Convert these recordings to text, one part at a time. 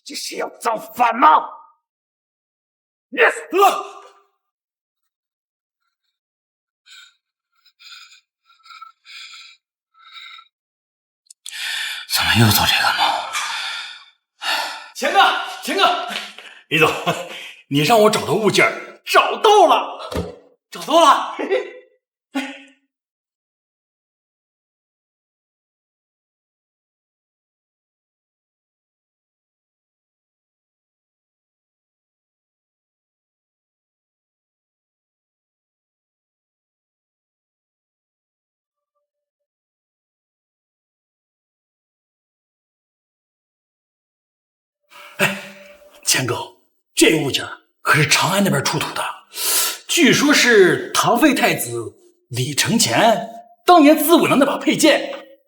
这是要造反吗？怎么又做这个梦？钱哥，李总，你让我找的物件找到了，找到了。钱哥，这物件可是长安那边出土的，据说是唐废太子李承乾当年自刎的那把佩剑。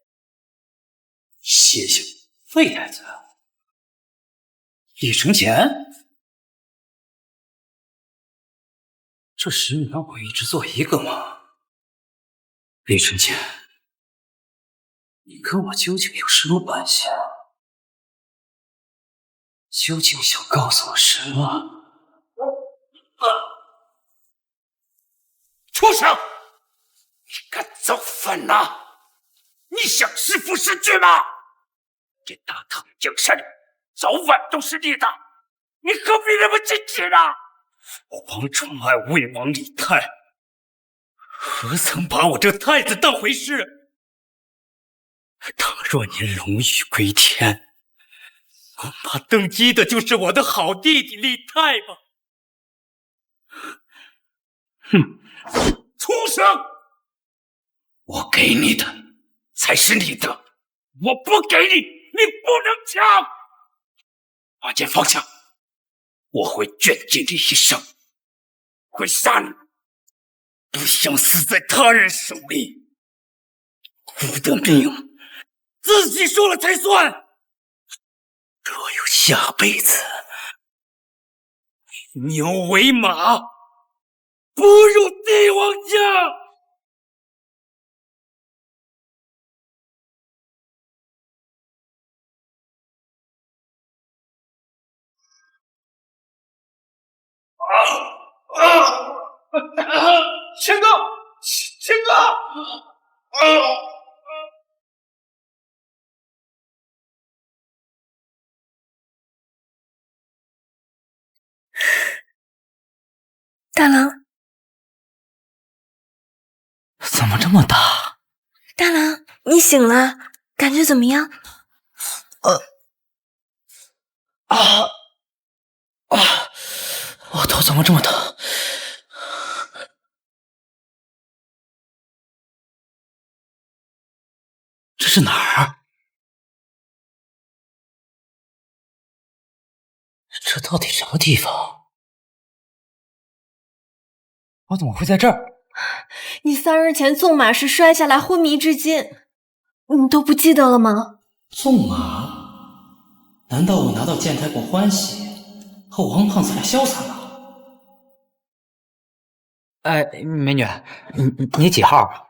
谢谢废太子，李承乾，这10年我一直做一个梦。李承乾，你跟我究竟有什么关系啊？究竟想告诉我什么？畜生！你敢造反呐？你想弑父弑君吗？这大唐江山早晚都是你的，你何必那么坚决呢？皇宠爱魏王李泰，何曾把我这太子当回事？倘若你龙羽归天，恐怕登基的就是我的好弟弟李泰吧。畜生！我给你的才是你的，我不给你，你不能抢！把剑放下，我会卷尽你一生，会杀你，不想死在他人手里。我的命自己说了才算。若有下辈子，牛为马，不入帝王家。钱哥，钱哥！大郎，怎么这么大？大郎，你醒了，感觉怎么样？我头怎么这么疼？这是哪儿？这到底什么地方？我怎么会在这儿？你3日前纵马时摔下来昏迷至今，你都不记得了吗？纵马？难道我拿到剑台国欢喜，和王胖子俩潇洒了？美女，你几号？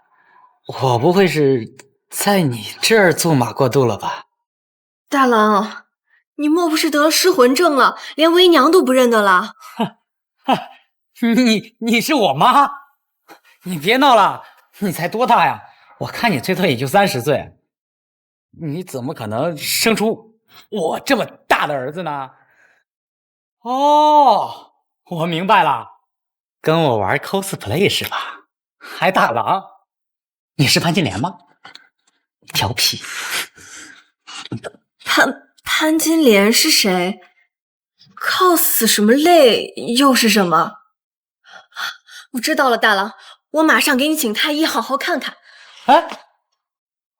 我不会是在你这儿纵马过度了吧？大郎，你莫不是得了失魂症了，连为娘都不认得了？你是我妈？你别闹了，你才多大呀？我看你最多也就30岁，你怎么可能生出我这么大的儿子呢？哦，我明白了，跟我玩 cosplay 是吧？还大郎？你是潘金莲吗？调皮。潘金莲是谁 ？cos 什么类又是什么？我知道了，大郎，我马上给你请太医好好看看。哎，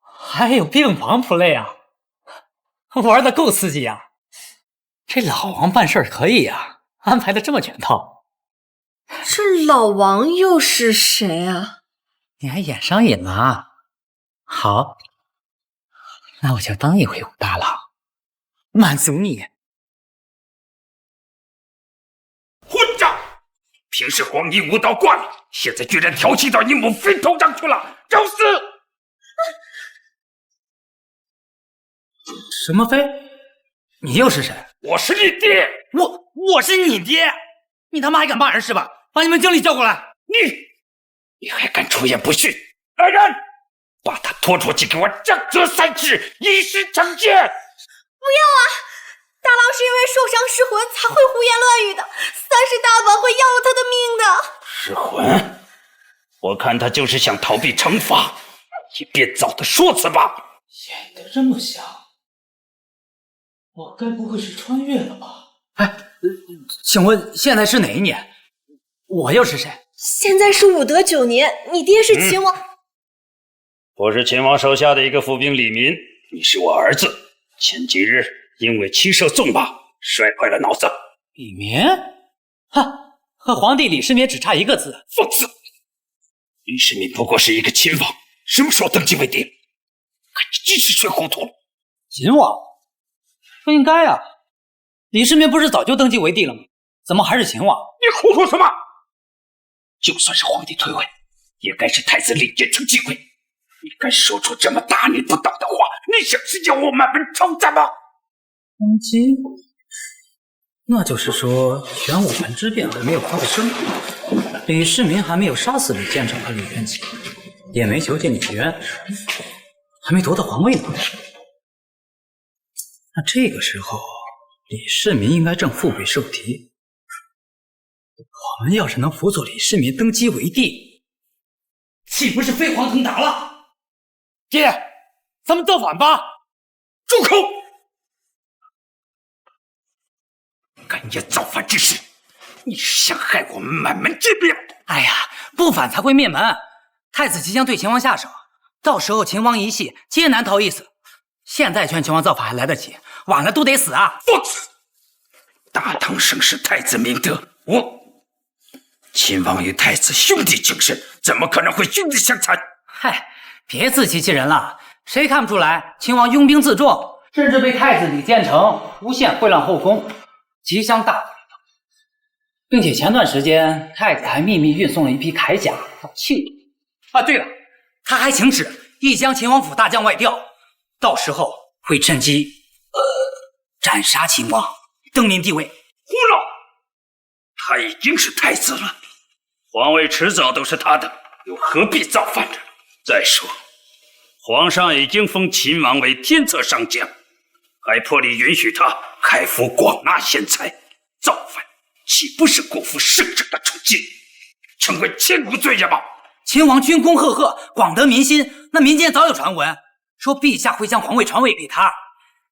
还有病房 play 啊，玩的够刺激啊！这老王办事可以啊，安排的这么全套。这老王又是谁啊？你还演上瘾了？好，那我就当一回武大郎，满足你。混账！平时黄衣舞蹈惯了，现在居然调戏到你母妃头上去了，找死！什么妃？你又是谁？我是你爹。我是你爹？你他妈还敢骂人是吧？把你们经理叫过来！你还敢出言不逊？来人，把他拖出去，给我杖责3次，以示惩戒！不要啊！大郎是因为受伤失魂才会胡言乱语的，30大板会要了他的命的。失魂？我看他就是想逃避惩罚，你别早的说辞吧。演得这么像，我该不会是穿越了吧？请问现在是哪一年？我又是谁？现在是武德9年，你爹是秦王。我是秦王手下的一个府兵李民，你是我儿子。前几日因为骑射纵马，摔坏了脑子。李民？哈，和皇帝李世民只差一个字。放肆！李世民不过是一个秦王，什么时候登基为帝？看你真是睡糊涂了。秦王？不应该啊，李世民不是早就登基为帝了吗？怎么还是秦王？你胡说什么？就算是皇帝退位，也该是太子李建成继位。你敢说出这么大逆不道的话？你想是要我满门抄斩吗？登基？那就是说，玄武门之变还没有发生，李世民还没有杀死李建成和李元吉，也没囚禁李渊，还没夺得皇位呢。那这个时候，李世民应该正腹背受敌。我们要是能辅佐李世民登基为帝，岂不是飞黄腾达了？爹，咱们造反吧！住口！干业造反之事，你是想害我们满门之变？哎呀，不反才会灭门。太子即将对秦王下手，到时候秦王一系皆难逃一死。现在劝秦王造反还来得及，晚了都得死啊！放肆！大唐盛世太子明德，秦王与太子兄弟情深，怎么可能会兄弟相残？嗨，别自欺欺人了，谁看不出来秦王拥兵自重，甚至被太子李建成诬陷贿乱后宫，即将大败，并且前段时间太子还秘密运送了一批铠甲到庆都。对了，他还请旨亦将秦王府大将外调，到时候会趁机斩杀秦王，登临帝位。胡闹！他已经是太子了，皇位迟早都是他的，又何必造反呢？再说，皇上已经封秦王为天策上将，还破例允许他开府广纳贤才，造反岂不是辜负圣上的宠信，成为千古罪人吗？秦王军功赫赫，广得民心，那民间早有传闻，说陛下会将皇位传位给他，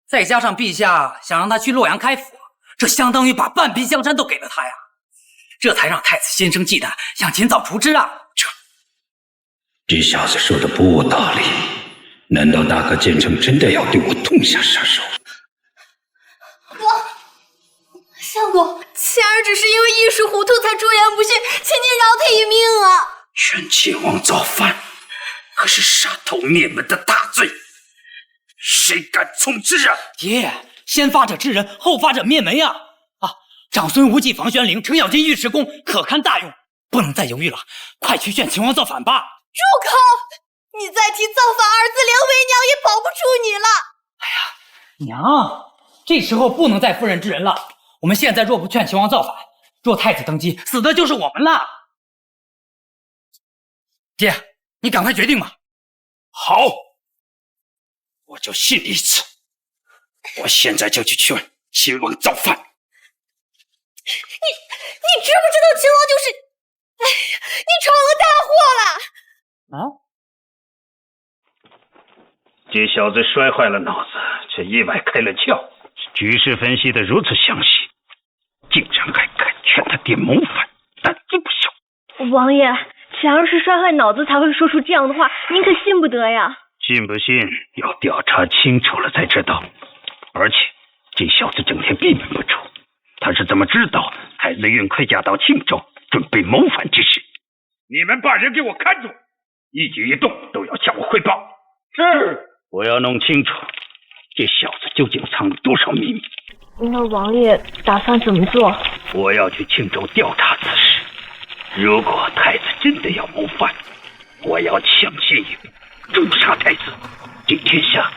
再加上陛下想让他去洛阳开府，这相当于把半壁江山都给了他呀，这才让太子心生忌惮，想尽早除之啊！这小子说的不无道理，难道大哥建成真的要对我痛下杀手？相公，妾儿只是因为一时糊涂才出言不逊，请您饶他一命啊！劝秦王造反，可是杀头灭门的大罪，谁敢从之啊？爹，先发者治人，后发者灭门呀！长孙无忌、房玄龄、程咬金、尉迟恭，可堪大用，不能再犹豫了，快去劝秦王造反吧！住口！你再提造反二字，连为娘也保不住你了。娘，这时候不能再妇人之仁了。我们现在若不劝秦王造反，若太子登基，死的就是我们了。爹，你赶快决定吧。好，我就信你一次。我现在就去劝秦王造反。你知不知道秦王就是……哎呀，你闯了大祸了！这小子摔坏了脑子，却意外开了窍，局势分析得如此详细，竟然还敢劝他爹谋反，胆子不小。王爷，假如是摔坏脑子才会说出这样的话，您可信不得呀。信不信要调查清楚了才知道。而且这小子整天闭门不出，他是怎么知道太子运盔甲到庆州，准备谋反之事？你们把人给我看住，一举一动都要向我汇报。是，我要弄清楚这小子究竟藏了多少秘密。那王爷打算怎么做？我要去庆州调查此事。如果太子真的要谋反，我要抢先一步诛杀太子，这天下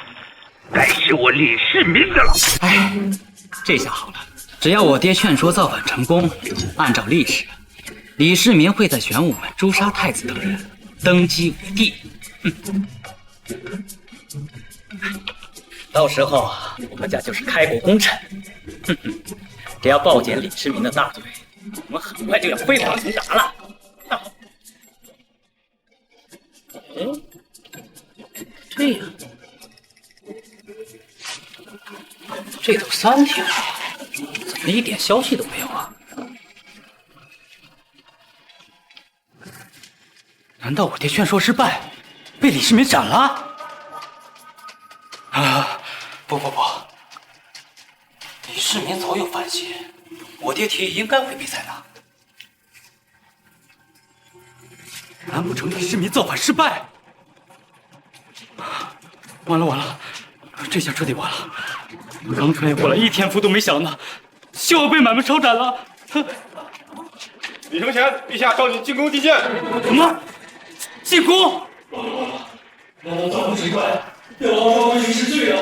该是我李世民的了。哎，这下好了，只要我爹劝说造反成功，按照历史，李世民会在玄武门诛杀太子等人，登基为帝。到时候我家就是开国功臣。只要暴减李世民的大罪，我们很快就要飞黄腾达了。这样，这都3天了，怎么一点消息都没有啊？难道我爹劝说失败，被李世民斩了？啊，不，李世民早有反心，我爹提议应该会被采纳。难不成李世民造反失败？完了，这下彻底完了！我刚穿越过来1天符都没降呢，就要被满门抄斩了！李承乾，陛下召你进宫觐见。什么？进宫？难道造反失败，要王国为是罪啊？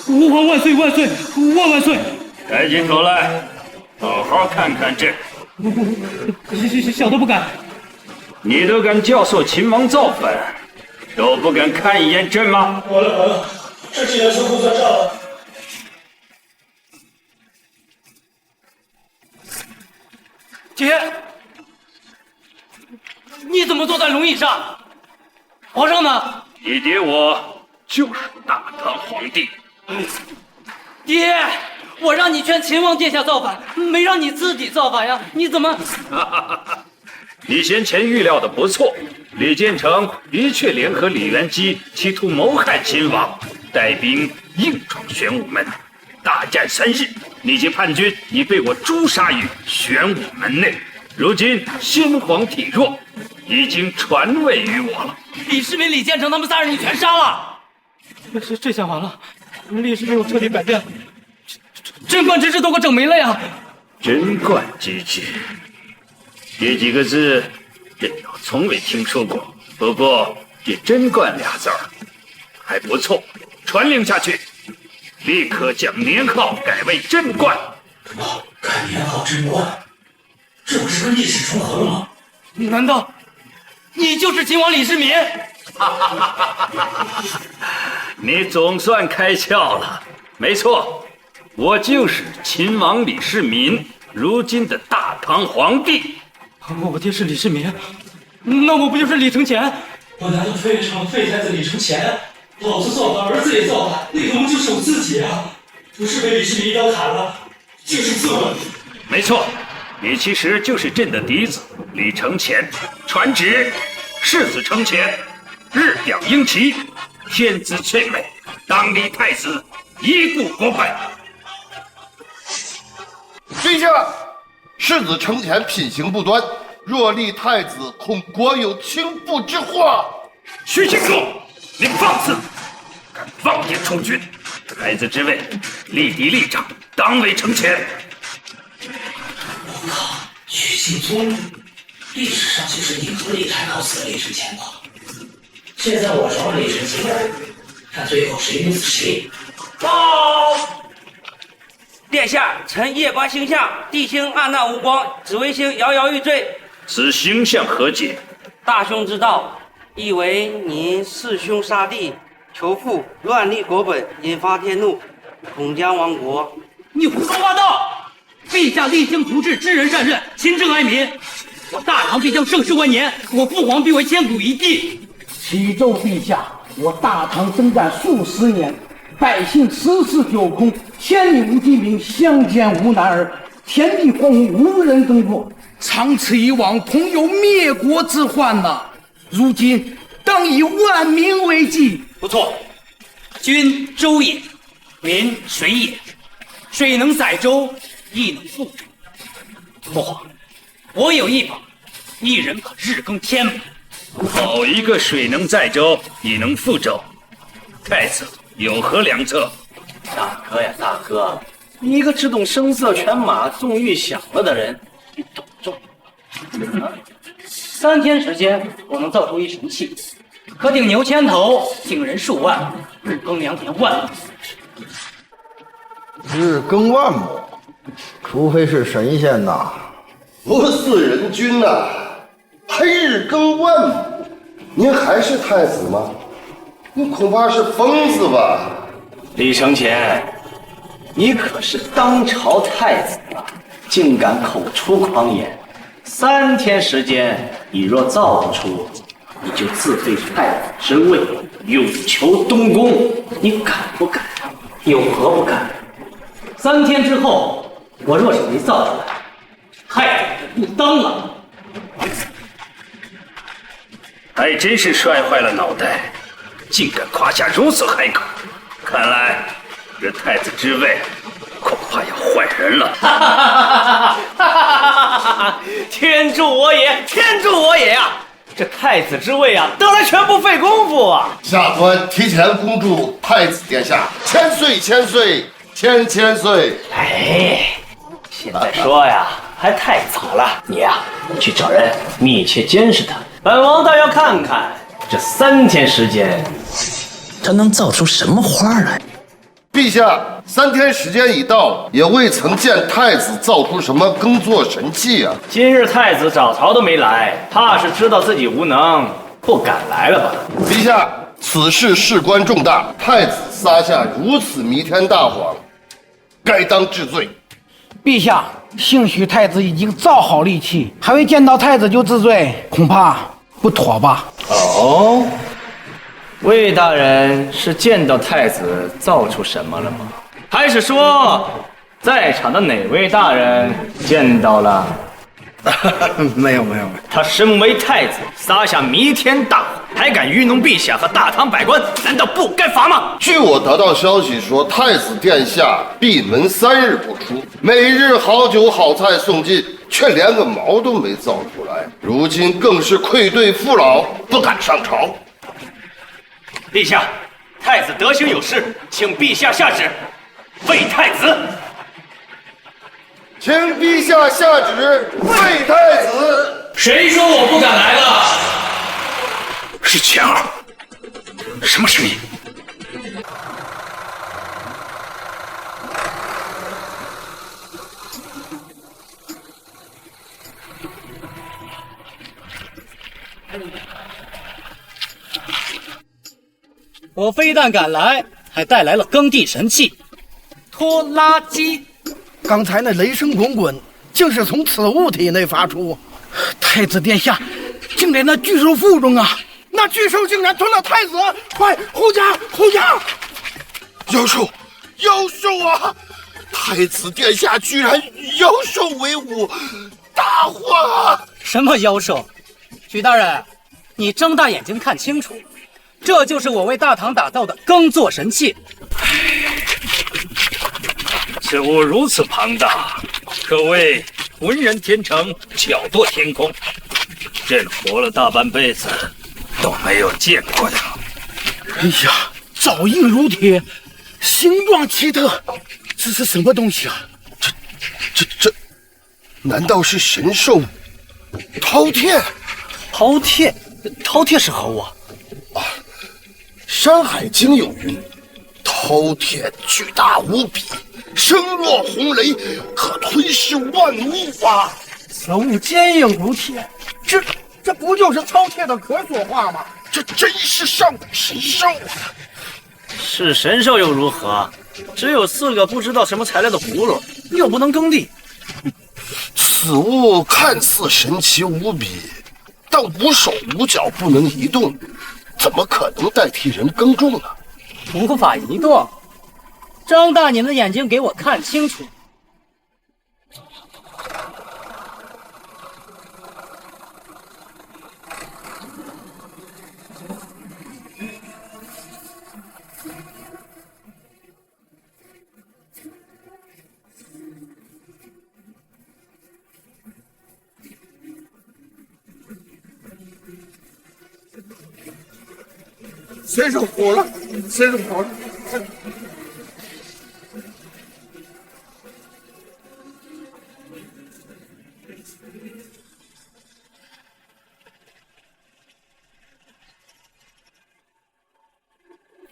吾皇万岁万岁万岁！抬起头来，好好看看朕。小的不敢。你都敢教唆秦王造反，都不敢看一眼朕吗？完了，这既然说不算账。爹，你怎么坐在龙椅上？皇上呢？你爹我就是大唐皇帝。爹，我让你劝秦王殿下造反，没让你自己造反呀？你怎么？你先前预料的不错，李建成的确联合李元基，企图谋害秦王，带兵硬闯玄武门，大战3日，你及叛军已被我诛杀于玄武门内。如今先皇体弱，已经传位于我了。李世民、李建成他们3人你全杀了？这下完了，历史没有彻底改变，贞观之治都给我整没了呀！贞观之治。这几个字，朕倒从未听说过。不过这“贞观”俩字儿还不错，传令下去，立刻将年号改为贞观。改年号贞观，这不是跟历史重合了吗？难道你就是秦王李世民？你总算开窍了。没错，我就是秦王李世民，如今的大唐皇帝。我爹是李世民，那我不就是李承乾？我难道非常废太子李承乾？老子造反，儿子也造反，那个不就是我自己啊？不是被李世民一刀砍了，就是自刎。没错，你其实就是朕的嫡子李承乾，传旨世子承乾，日表英旗，天资翠美，当立太子，一顾国本。陛下，世子承乾品行不端，若立太子，恐国有倾覆之祸。徐庆祺，你放肆！敢妄言充军，太子之位，立嫡立长，当为承乾。我靠，徐敬宗，历史上就是你和李太靠死李承乾吧？现在我朝李承乾，看最后谁能死谁。报！殿下，臣夜观星象，地星暗淡无光，紫微星摇摇欲坠。此星象何解？大凶之道，意为您弑兄杀弟，求父乱立国本，引发天怒，恐将亡国。你胡说八道！陛下励精图治，知人善任，勤政爱民。我大唐必将盛世万年，我父皇必为千古一帝。启奏陛下，我大唐征战数十年，百姓十室九空，千里无鸡鸣，相见无男儿，天地荒芜，无人耕作，长此以往，恐有灭国之患呐！如今当以万民为计。不错，君舟也，民水也，水能载舟，亦能覆舟。父皇，我有一法，一人可日更天马。好一个水能载舟，亦能覆舟！太子有何良策？大哥呀，大哥，你一个只懂声色犬马、纵欲享乐的人，你懂重？3天时间，我能造出一神器，可顶牛牵头，顶人数万，日更2点万亩。日更万亩，除非是神仙呐，不似人君呐，还日更万亩。您还是太子吗？你恐怕是疯子吧？李承乾，你可是当朝太子啊，竟敢口出狂言！3天时间，你若造不出，你就自废太子之位，永求东宫。你敢不敢？有何不敢？3天之后，我若是没造出来，太子不当了。还真是摔坏了脑袋，竟敢夸下如此海口！看来这太子之位恐怕要换人了。哈哈哈哈哈！天助我也，天助我也啊！这太子之位啊，得来全不费功夫啊！下官提前恭祝太子殿下千岁千岁千岁！哎，现在说呀，还太早了。你呀，去找人密切监视他。本王倒要看看这3天时间，他能造出什么花来。陛下，3天时间已到，也未曾见太子造出什么耕作神器啊！今日太子早朝都没来，怕是知道自己无能，不敢来了吧？陛下，此事事关重大，太子撒下如此弥天大谎，该当治罪。陛下，兴许太子已经造好利器，还未见到太子就治罪，恐怕不妥吧？哦，魏大人是见到太子造出什么了吗？还是说，在场的哪位大人见到了？没有。他身为太子，撒下弥天大谎，还敢愚弄陛下和大唐百官，难道不该罚吗？据我得到消息说，太子殿下闭门3日不出，每日好酒好菜送进，却连个毛都没造出来。如今更是愧对父老，不敢上朝。陛下，太子德行有失，请陛下下旨废太子。请陛下下旨废太子。谁说我不敢来了？是钱儿。什么声音？我非但赶来，还带来了耕地神器——拖拉机。刚才那雷声滚滚，竟是从此物体内发出。太子殿下竟在那巨兽腹中啊！那巨兽竟然吞了太子！快护驾！护驾！妖兽啊！太子殿下居然与妖兽为伍，大祸啊！什么妖兽？许大人，你睁大眼睛看清楚，这就是我为大唐打造的耕作神器。此物如此庞大，可谓浑然天成，巧夺天工。朕活了大半辈子都没有见过呀！哎呀，爪印如铁，形状奇特，这是什么东西啊？这，难道是神兽饕餮？饕餮是何物啊？《山海经》有云：饕餮巨大无比，声若洪雷，可吞噬万物啊！此物坚硬如铁，这不就是饕餮的壳所化吗？这真是上古神兽啊！是神兽又如何？只有4个不知道什么材料的葫芦，又不能耕地。此物看似神奇无比，但无手无脚，不能移动，怎么可能代替人耕种呢？无法移动？睁大你们的眼睛给我看清楚！谁是火了？谁是火了？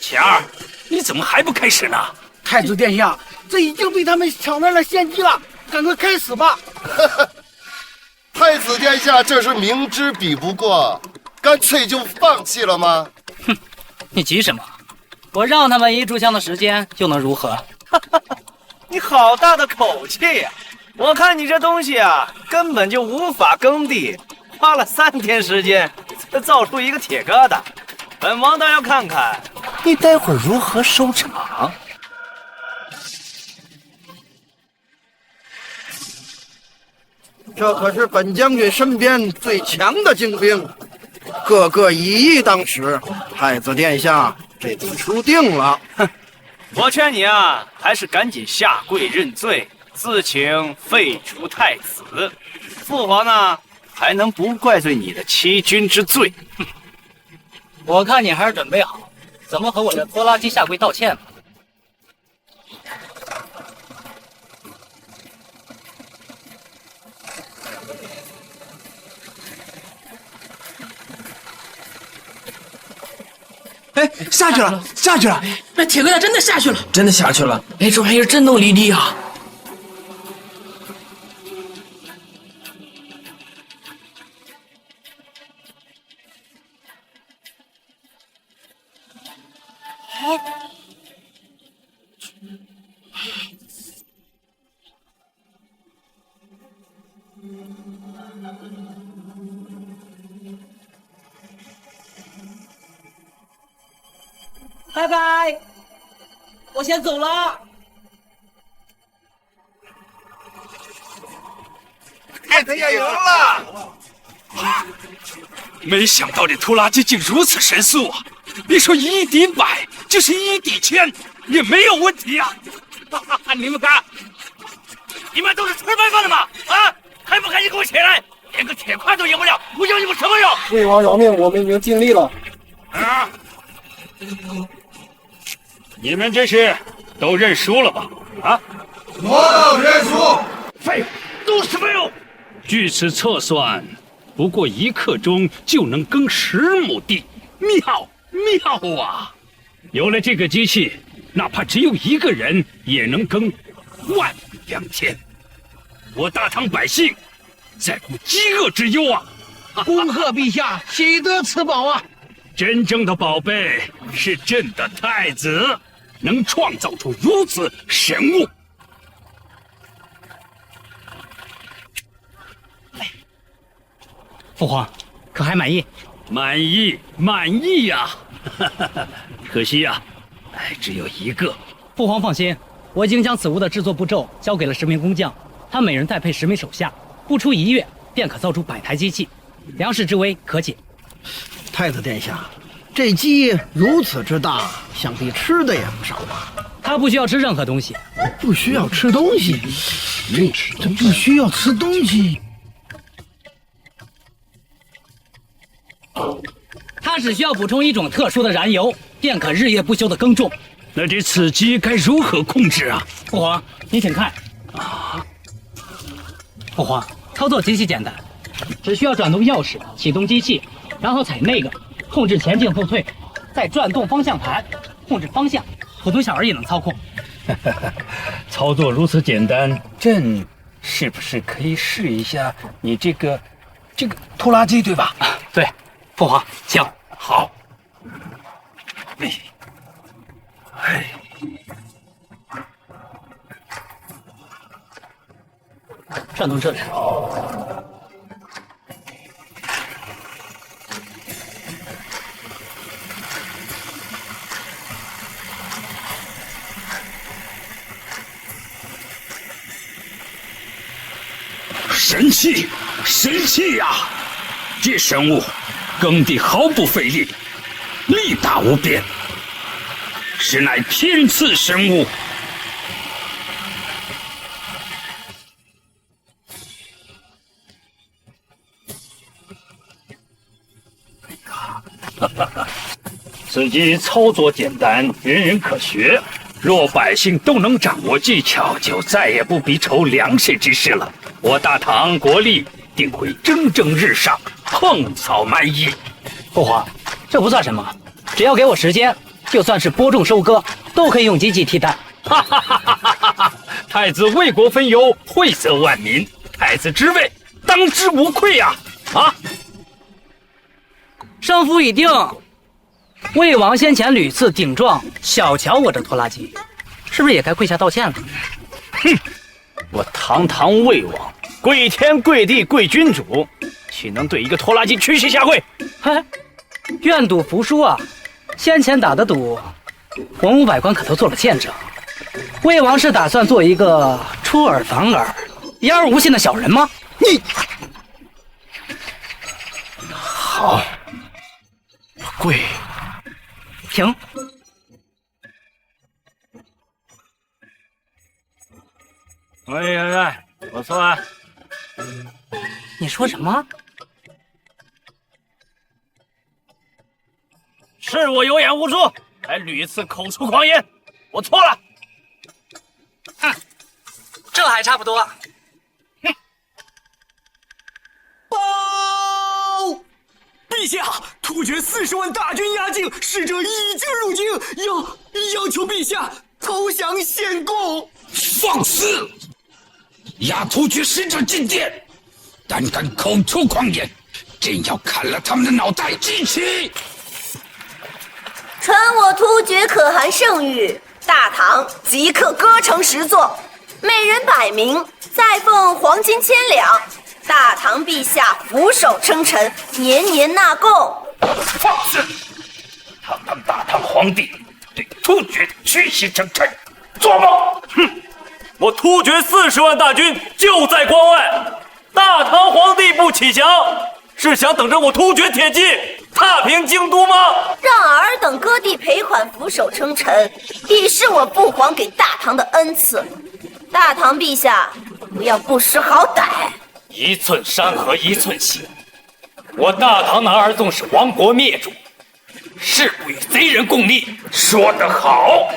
钱儿，你怎么还不开始呢？太子殿下，这已经被他们抢来了先机了，赶快开始吧！太子殿下这是明知比不过，干脆就放弃了吗？哼，你急什么？我让他们一炷香的时间，又能如何？你好大的口气呀！我看你这东西啊，根本就无法耕地，花了3天时间才造出一个铁疙瘩。本王倒要看看你待会儿如何收场。这可是本将军身边最强的精兵，个个以义当使。太子殿下这次输定了。哼，我劝你啊，还是赶紧下跪认罪，自请废除太子。父皇呢，还能不怪罪你的欺君之罪。我看你还是准备好，怎么和我这拖拉机下跪道歉吧。哎，下去了，下去了！那铁疙瘩真的下去了，真的下去了！哎，这玩意儿真能离地啊！拜拜，我先走了。太子爷赢了！没想到这拖拉机竟如此神速啊！别说1敌100，就是1敌1000也没有问题啊！你们看，你们都是吃白饭的吗？啊，还不赶紧给我起来！连个铁块都赢不了，我要你们什么用？魏王饶命，我们已经尽力了。啊！你们这是都认输了吧？啊！我等认输。废物，都是废物！据此测算，不过1刻钟就能耕10亩地，妙啊！有了这个机器，哪怕只有1个人也能耕1万2千。我大唐百姓在乎饥饿之忧啊！恭贺陛下喜得此宝啊！真正的宝贝是朕的太子，能创造出如此神物。父皇，可还满意？满意呀！可惜呀，只有一个。父皇放心，我已经将此物的制作步骤交给了10名工匠，他每人带配10名手下，不出1月便可造出100台机器，粮食之危可解。太子殿下，这鸡如此之大，想必吃的也不少吧？它不需要吃任何东西。不需要吃东西？这不需要吃东西？它只需要补充一种特殊的燃油，便可日夜不休的耕种。那这此鸡该如何控制啊？父皇，您请看。父皇，操作极其简单，只需要转动钥匙启动机器，然后踩那个控制前进后退，再转动方向盘控制方向，普通小儿也能操控。操作如此简单，朕是不是可以试一下你这个拖拉机，对吧？对，父皇，请。好。转动这里。神气呀！这生物耕地毫不费力，力大无边，实乃天赐神物。此机操作简单，人人可学。若百姓都能掌握技巧，就再也不必愁粮食之事了。我大唐国力定会蒸蒸日上，横扫蛮夷。父皇，这不算什么，只要给我时间，就算是播种收割，都可以用机器替代。哈哈哈哈哈哈！太子为国分忧，惠泽万民，太子之位当之无愧呀！啊！胜负已定。魏王先前屡次顶撞小瞧我这拖拉机，是不是也该跪下道歉了？哼！我堂魏王，跪天跪地跪君主，岂能对一个拖拉机屈膝下跪？嘿，愿赌服输啊！先前打的赌，文武百官可都做了见证。魏王是打算做一个出尔反尔、言而无信的小人吗？你好，跪。停！哎，不错啊！你说什么？是我有眼无珠，还屡次口出狂言，我错了。这还差不多。报！陛下，突厥40万大军压境，使者已经入京，要求陛下投降献贡。放肆！押突厥使者进殿，胆敢口出狂言，朕要砍了他们的脑袋！记起！传我突厥可汗圣谕，大唐即刻割成10座，每人100名，再奉黄金1000两。大唐陛下俯首称臣，年年纳贡。放肆！堂堂大唐皇帝对突厥屈膝称臣，做梦！哼！我突厥40万大军就在关外，大唐皇帝不起降，是想等着我突厥铁骑踏平京都吗？让尔等割地赔款，俯首称臣，已是我父皇给大唐的恩赐。大唐陛下，不要不识好歹。一寸山河一寸心，我大唐男儿纵使亡国灭种，誓不与贼人共逆。说得好！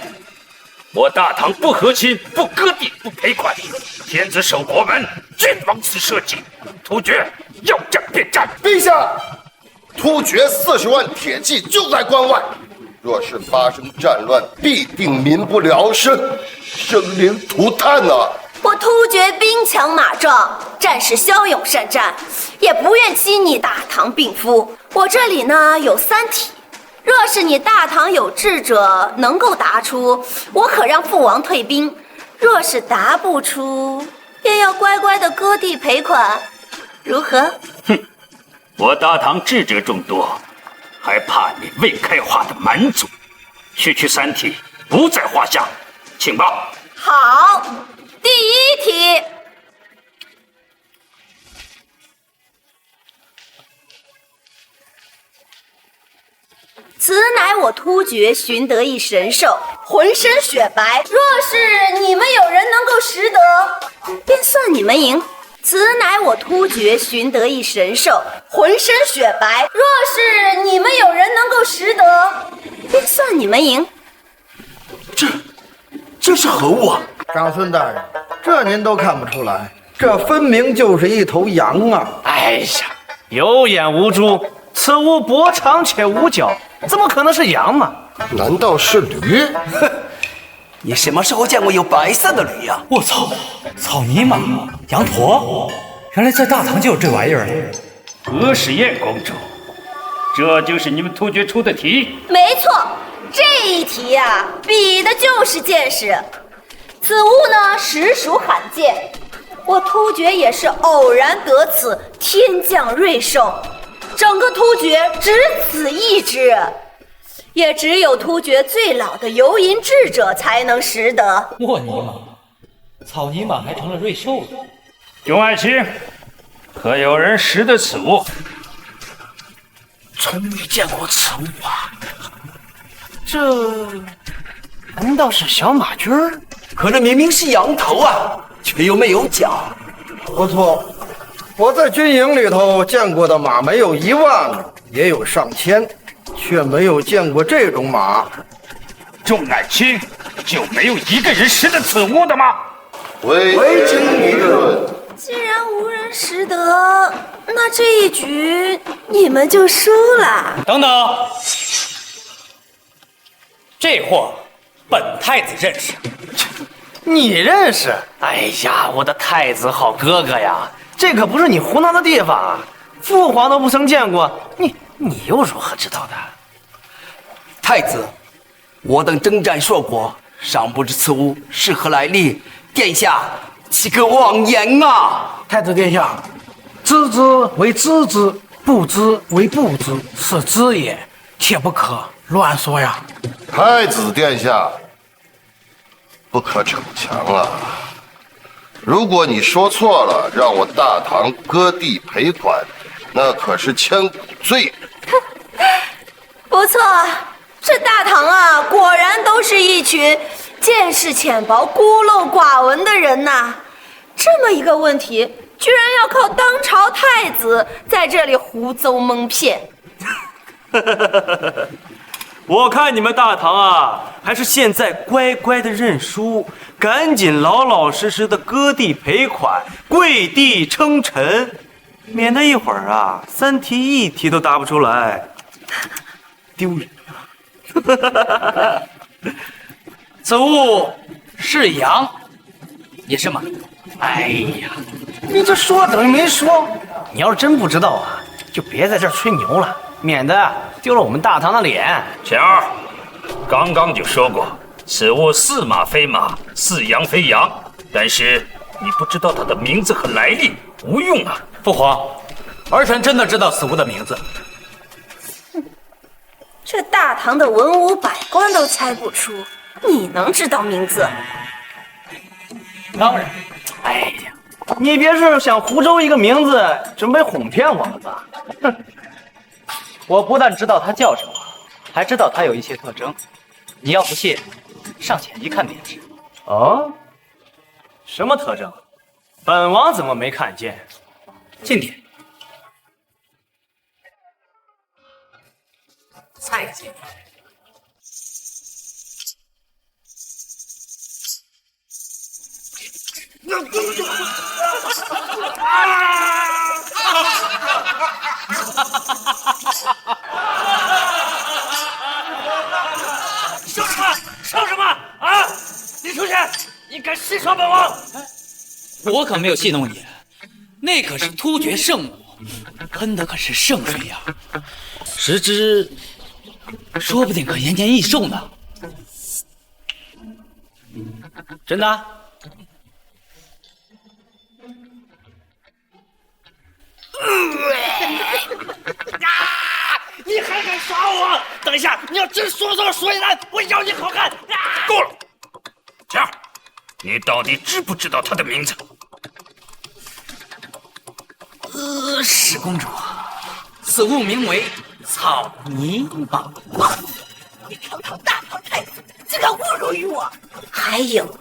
我大唐不和亲，不割地，不赔款。天子守国门，君王此社稷。突厥要战便战。陛下，突厥40万铁骑就在关外，若是发生战乱，必定民不聊生，生灵涂炭啊！我突厥兵强马壮，战士骁勇善战，也不愿激你大唐病夫。我这里呢有3题，若是你大唐有志者能够答出，我可让父王退兵；若是答不出，也要乖乖的割地赔款，如何？哼，我大唐智者众多，还怕你未开化的蛮族？区区3题不在话下，请吧。好，第1题。此乃我突厥寻得一神兽，浑身雪白。若是你们有人能够识得，便算你们赢。此乃我突厥寻得一神兽，浑身雪白。若是你们有人能够识得，便算你们赢。这是何物啊？长孙大人，这您都看不出来，这分明就是一头羊啊！哎呀，有眼无珠，此物脖长且无角，怎么可能是羊嘛？难道是驴？哼，你什么时候见过有白色的驴呀？我操，草泥马、羊驼，原来在大唐就有这玩意儿了。何时宴公主，这就是你们突厥出的题？没错，这一题呀，比的就是见识。此物呢，实属罕见，我突厥也是偶然得此天降瑞兽，整个突厥只此一只，也只有突厥最老的游吟智者才能识得。沃尼玛，草泥马还成了瑞兽了。众爱卿，可有人识得此物？从未见过此物啊！这难道是小马驹儿？可这明明是羊头啊，却又没有角。不错，我在军营里头见过的马没有1万，也有上千，却没有见过这种马。众爱卿，就没有一个人识得此物的吗？唯经一论。既然无人识得，那这一局你们就输了。等等，这货本太子认识。你认识？哎呀，我的太子好哥哥呀，这可不是你胡闹的地方啊！父皇都不曾见过，你又如何知道的？太子，我等征战硕国，尚不知此物是何来历，殿下岂可妄言啊！太子殿下，知之为知之，不知为不知，是知也，切不可乱说呀。太子殿下，不可逞强啊！如果你说错了，让我大唐割地赔款，那可是千古罪。不错，这大唐啊，果然都是一群见识浅薄、孤陋寡闻的人呐。这么一个问题，居然要靠当朝太子在这里胡诌蒙骗。我看你们大唐啊，还是现在乖乖的认输，赶紧老老实实的割地赔款，跪地称臣，免得一会儿啊3题1题都答不出来，丢人。此物是羊，也是马。哎呀，你这说等于没说。你要是真不知道啊，就别在这儿吹牛了，免得丢了我们大唐的脸。贤儿，刚刚就说过，此物似马非马，似羊非羊，但是你不知道它的名字和来历，无用啊！父皇，儿臣真的知道此物的名字。这大唐的文武百官都猜不出，你能知道名字？当然。哎呀，你别是想胡诌一个名字，准备哄骗我们吧？哼！我不但知道它叫什么，还知道它有一些特征。你要不信，上前一看便知。哦，什么特征？本王怎么没看见？近点。再见。笑什么？笑什么啊！李承乾，你敢戏耍本王？我可没有戏弄你，那可是突厥圣母，喷的可是圣水呀，食之说不定可延年益寿呢。真的？你还敢耍我？等一下，你要真说错所以然，我要你好看！够了，这样，你到底知不知道他的名字？史公主，此物名为草泥马。你堂堂大唐太子，竟敢侮辱于我！还有，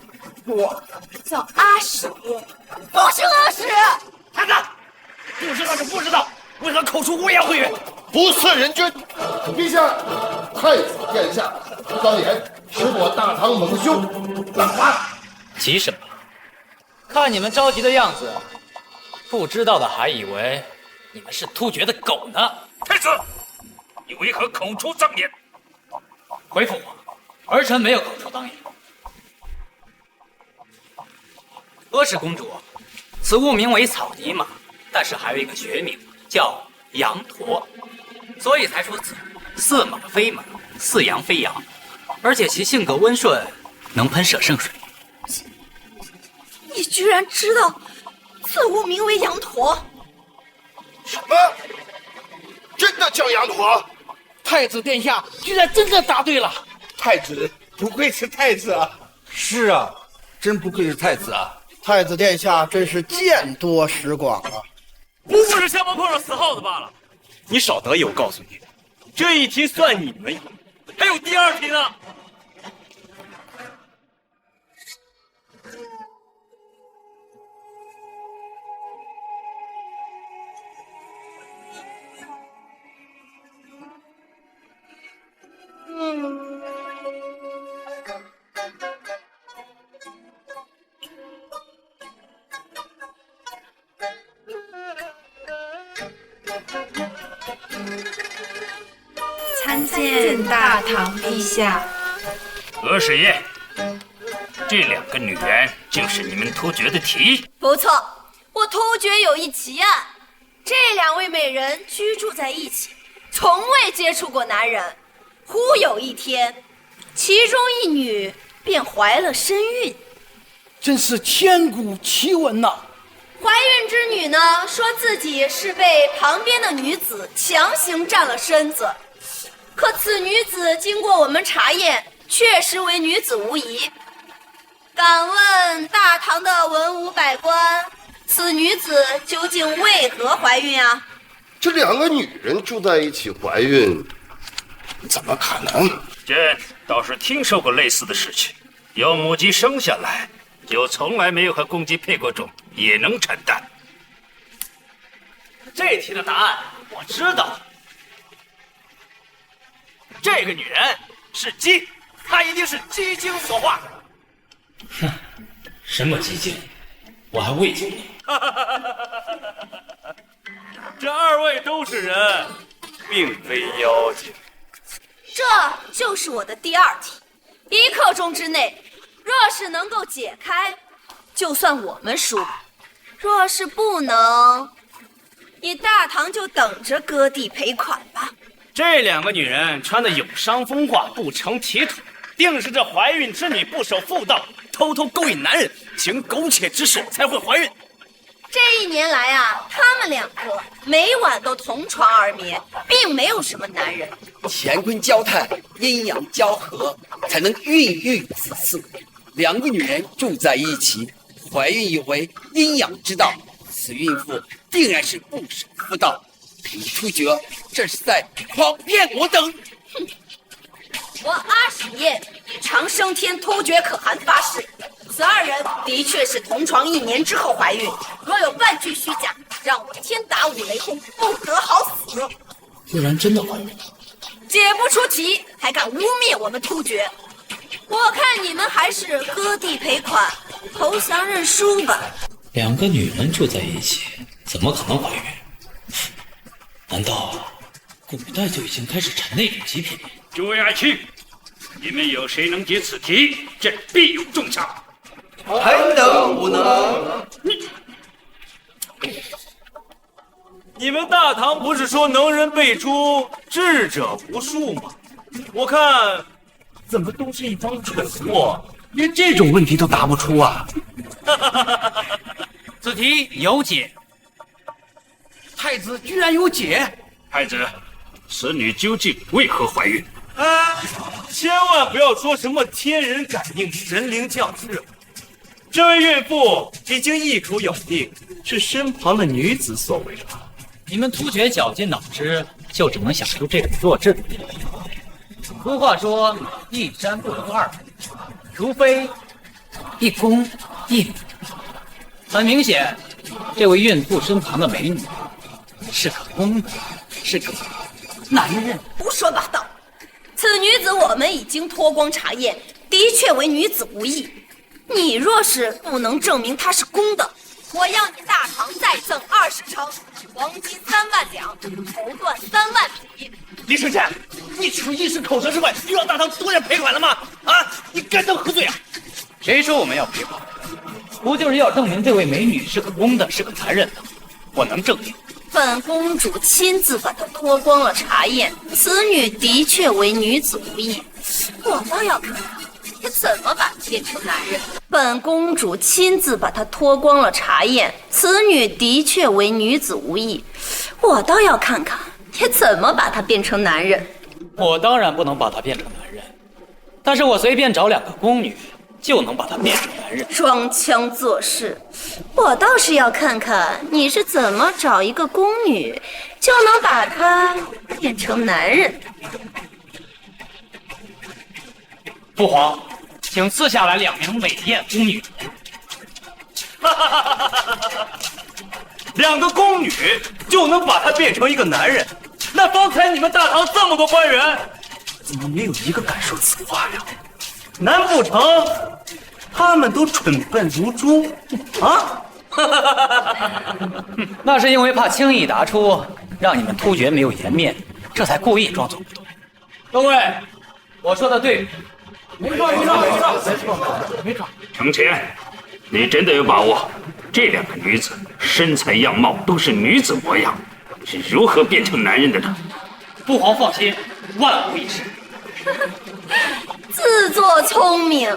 我叫阿史耶，不是阿史。太子，不知道就不知道，为何口出污言秽语？不似人君！陛下，太子殿下，庄严使我大唐蒙羞，打发。急什么？看你们着急的样子，不知道的还以为你们是突厥的狗呢。太子，你为何口出脏言？回复我，儿臣没有口出脏言。阿史公主，此物名为草泥马，但是还有一个学名叫羊驼，所以才说此似马非马，似羊非羊，而且其性格温顺，能喷射圣水。你居然知道此物名为羊驼？什么？真的叫羊驼？太子殿下居然真的答对了！太子不愧是太子啊！是啊，真不愧是太子啊！太子殿下真是见多识广啊！不过是瞎猫碰上死耗子罢了。你少得意，我告诉你，这一题算你们赢，还有第二题呢。参见大唐陛下。阿史耶，这两个女人就是你们突厥的题？不错，我突厥有一奇案，这两位美人居住在一起，从未接触过男人。忽有一天，其中一女便怀了身孕，真是千古奇闻呐！怀孕之女呢，说自己是被旁边的女子强行占了身子，可此女子经过我们查验，确实为女子无疑。敢问大唐的文武百官，此女子究竟为何怀孕啊？这两个女人住在一起怀孕，怎么可能？朕倒是听说过类似的事情，有母鸡生下来就从来没有和公鸡配过种，也能产蛋。这题的答案我知道，这个女人是鸡，她一定是鸡精所化。哼，什么鸡精？我还未救你。这二位都是人，并非妖精。这就是我的第二题，1刻钟之内，若是能够解开，就算我们输；若是不能，你大唐就等着割地赔款吧。这两个女人穿的有伤风化，不成体统，定是这怀孕之女不守妇道，偷偷勾引男人，行苟且之事才会怀孕。这1年来啊，他们两个每晚都同床而眠，并没有什么男人。乾坤交泰，阴阳交合，才能孕育子嗣。两个女人住在一起，怀孕有违阴阳之道，此孕妇定然是不守妇道。你突厥这是在诓骗我等！哼！我阿史耶长生天突厥可汗发誓，此二人的确是同床1年之后怀孕，若有半句虚假，让我天打五雷轰，不得好死！既然真的怀孕了，解不出题，还敢污蔑我们突厥？我看你们还是割地赔款，投降认输吧。两个女人住在一起，怎么可能怀孕？难道古代就已经开始产那种极品？诸位爱卿，你们有谁能解此题，朕必有重赏。还等无能。你你们大唐不是说能人辈出，智者无数吗？我看怎么都是一帮蠢货，连这种问题都答不出啊！此题有解。太子居然有解！太子，此女究竟为何怀孕？千万不要说什么天人感应、神灵降世。这位孕妇已经一口咬定是身旁的女子所为了。你们突厥绞尽脑汁，就只能想出这种弱智的理由。俗话说，一山不容二虎，除非一公一母。很明显，这位孕妇身旁的美女是个公的，是个男人。胡说八道！此女子我们已经脱光查验，的确为女子无异。你若是不能证明她是公的，我要你大唐再赠20城，黄金3万两，头断3万匹。李承前，你除一时口舌之外，又让大唐多点赔款了吗？你该当何罪啊？谁说我们要赔款？不就是要证明这位美女是个公的，是个男人的？我能证明。本公主亲自把她脱光了查验，此女的确为女子无异。我倒要看看你怎么把她变成男人。本公主亲自把她脱光了查验，此女的确为女子无异。我倒要看看你怎么把她变成男人。我当然不能把她变成男人，但是我随便找2个宫女就能把她变成男人。装腔作势，我倒是要看看你是怎么找一个宫女就能把她变成男人。父皇，请赐下来2名美艳宫女。2个宫女就能把她变成一个男人？那方才你们大唐这么多官员，怎么没有一个敢说此话呀？难不成他们都蠢笨如猪啊？那是因为怕轻易答出，让你们突厥没有颜面，这才故意装作不懂。各位，我说的对。没错。承前，你真的有把握？这2个女子身材样貌都是女子模样，是如何变成男人的呢？父皇放心，万无一失。自作聪明，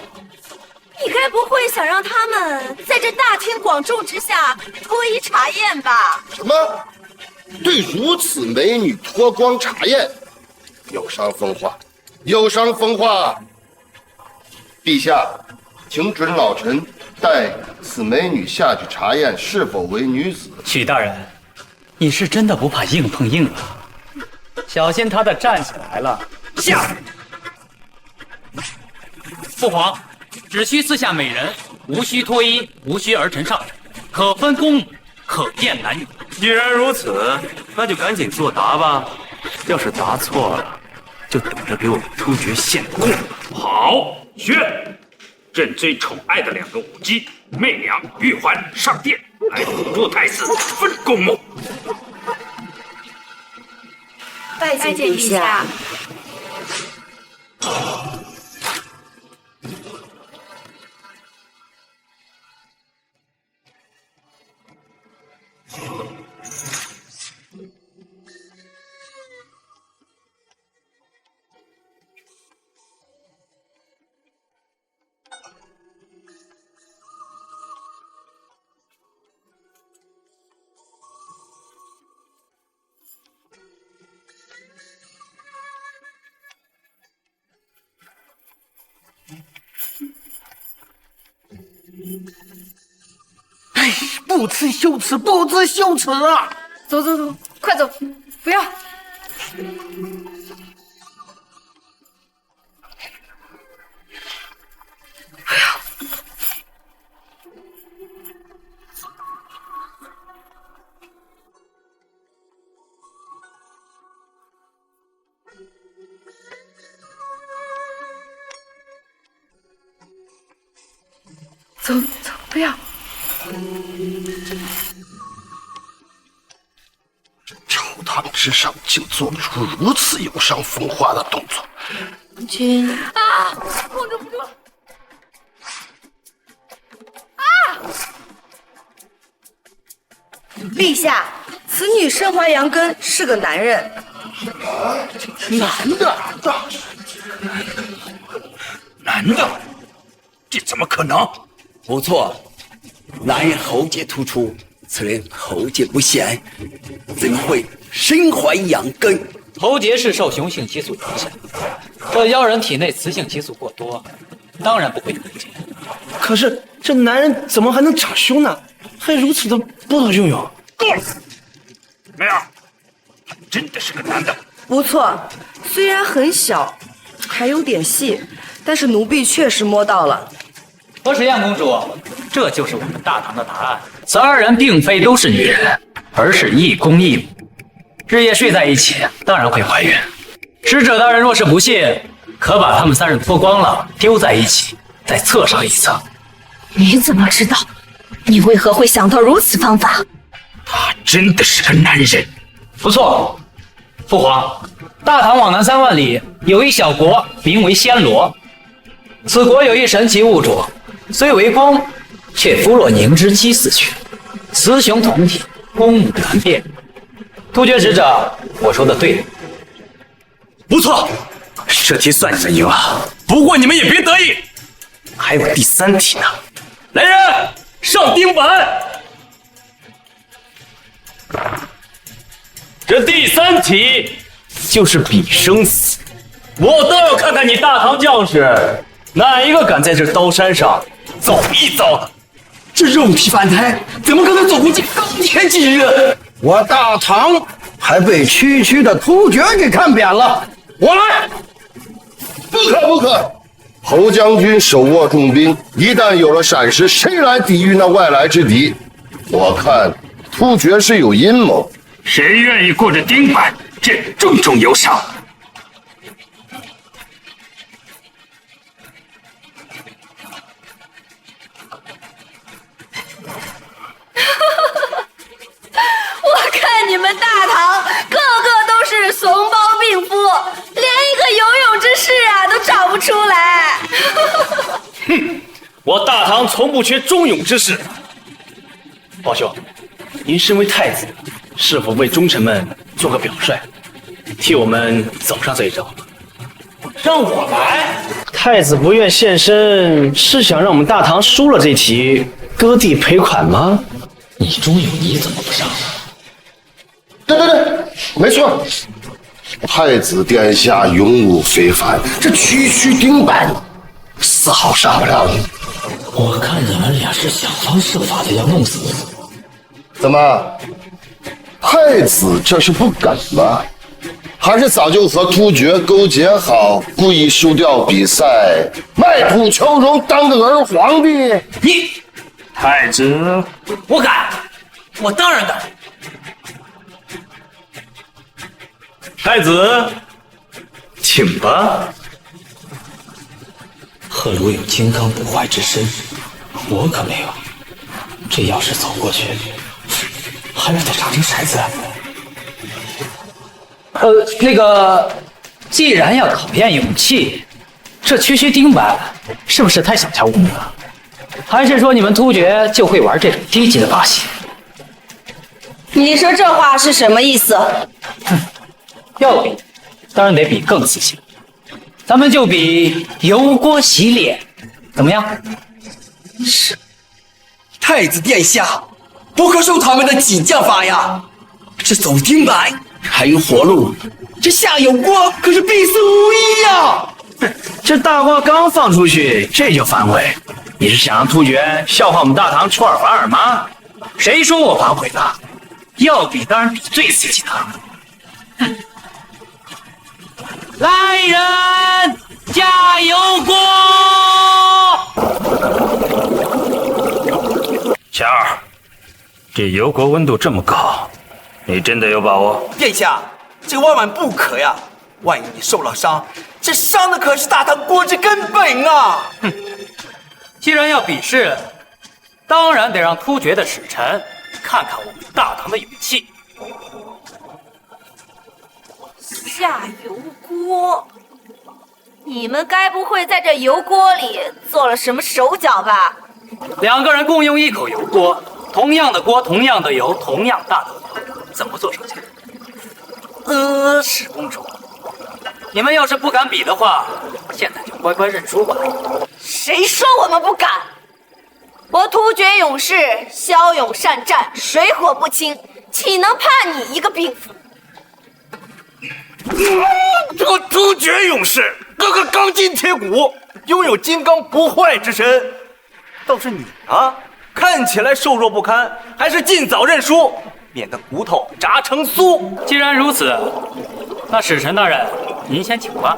你该不会想让他们在这大庭广众之下脱衣查验吧？什么？对如此美女脱光查验，有伤风化，有伤风化！陛下，请准老臣带此美女下去查验是否为女子。许大人，你是真的不怕硬碰硬啊？小心她的站起来了。下！父皇，只需赐下美人，无需脱衣，无需儿臣上阵，可分公母，可验男女。既然如此，那就赶紧作答吧。要是答错了，就等着给我们突厥献公。好，选。朕最宠爱的2个舞姬媚娘玉环上殿来辅助太子分公母。拜见陛下。不知羞耻，不知羞耻啊！走，快走！不要！走，不要！朝堂之上竟做出如此有伤风化的动作，君啊，控制不住了！陛下，此女身怀阳根，是个男人。男的？男的？这怎么可能？不错，男人喉结突出，此人喉结不显，怎会身怀阳根？喉结是受雄性激素影响，这妖人体内雌性激素过多，当然不会有喉结。可是这男人怎么还能长胸呢？还如此的波涛汹涌。够了！梅儿，他真的是个男的。不错，虽然很小，还有点细，但是奴婢确实摸到了。何时燕公主，这就是我们大唐的答案。此二人并非都是女人，而是一公一母，日夜睡在一起，当然会怀孕。使者大人若是不信，可把他们三人脱光了，丢在一起，再测上一测。你怎么知道？你为何会想到如此方法？他真的是个男人。不错，父皇，大唐往南3万里有一小国，名为暹罗。此国有一神奇物种，虽为公，却肤若凝脂鸡似犬，雌雄同体，公母难辨。突厥使者，我说的对。不错，这题算你们赢了。不过你们也别得意，还有第3题呢。来人，上钉板。这第3题就是比生死，我倒要看看你大唐将士哪一个敢在这刀山上走一遭的。这肉体凡胎，怎么可能走过这高天之日？我大唐还被区区的突厥给看扁了。我来！不可！侯将军手握重兵，一旦有了闪失，谁来抵御那外来之敌？我看突厥是有阴谋。谁愿意过着钉板，这重重有赏。我看你们大唐个个都是怂包病夫，连一个有勇之士都找不出来。哼，我大唐从不缺忠勇之士。宝兄，您身为太子，是否为忠臣们做个表率，替我们走上这一招？让我来？太子不愿现身，是想让我们大唐输了这题，割地赔款吗？你忠勇，你怎么不上？对，没错。太子殿下勇武非凡，这区区钉板，丝毫伤不了你。我看你们俩是想方设法的要弄死我。怎么，太子这是不敢吗？还是早就和突厥勾结好，故意输掉比赛，卖土求荣，当个儿皇帝？你太子，我敢，我当然敢。太子，请吧。贺如有金刚不坏之身，我可没有。这要是走过去，还不得炸成骰子？那个，既然要考验勇气，这区区钉板是不是太小瞧我们了？还是说你们突厥就会玩这种低级的把戏？你说这话是什么意思？要比，当然得比更刺激。咱们就比油锅洗脸，怎么样？是，太子殿下，不可受他们的激将法呀！这走钉板还有活路，这下油锅可是必死无疑呀！这大话刚放出去，这就反悔。你是想让突厥笑话我们大唐出尔反尔吗？谁说我反悔了？要比当然比最刺激的。来人，加油锅！强儿，这油锅温度这么高，你真的有把握？殿下，这万万不可呀！万一你受了伤，这伤的可是大唐国之根本啊！哼，既然要比试，当然得让突厥的使臣看看我们大唐的勇气。下油锅，你们该不会在这油锅里做了什么手脚吧2个人共用一口油锅，同样的锅，同样的油，同样大的火，怎么是公主。你们要是不敢比的话，现在就乖乖认输吧。谁说我们不敢？我突厥勇士骁勇善战，水火不侵，岂能怕你一个兵符？这个突厥勇士个个钢筋铁骨，拥有金刚不坏之身。倒是你啊，看起来瘦弱不堪，还是尽早认输，免得骨头炸成酥。既然如此，那使臣大人，您先请吧。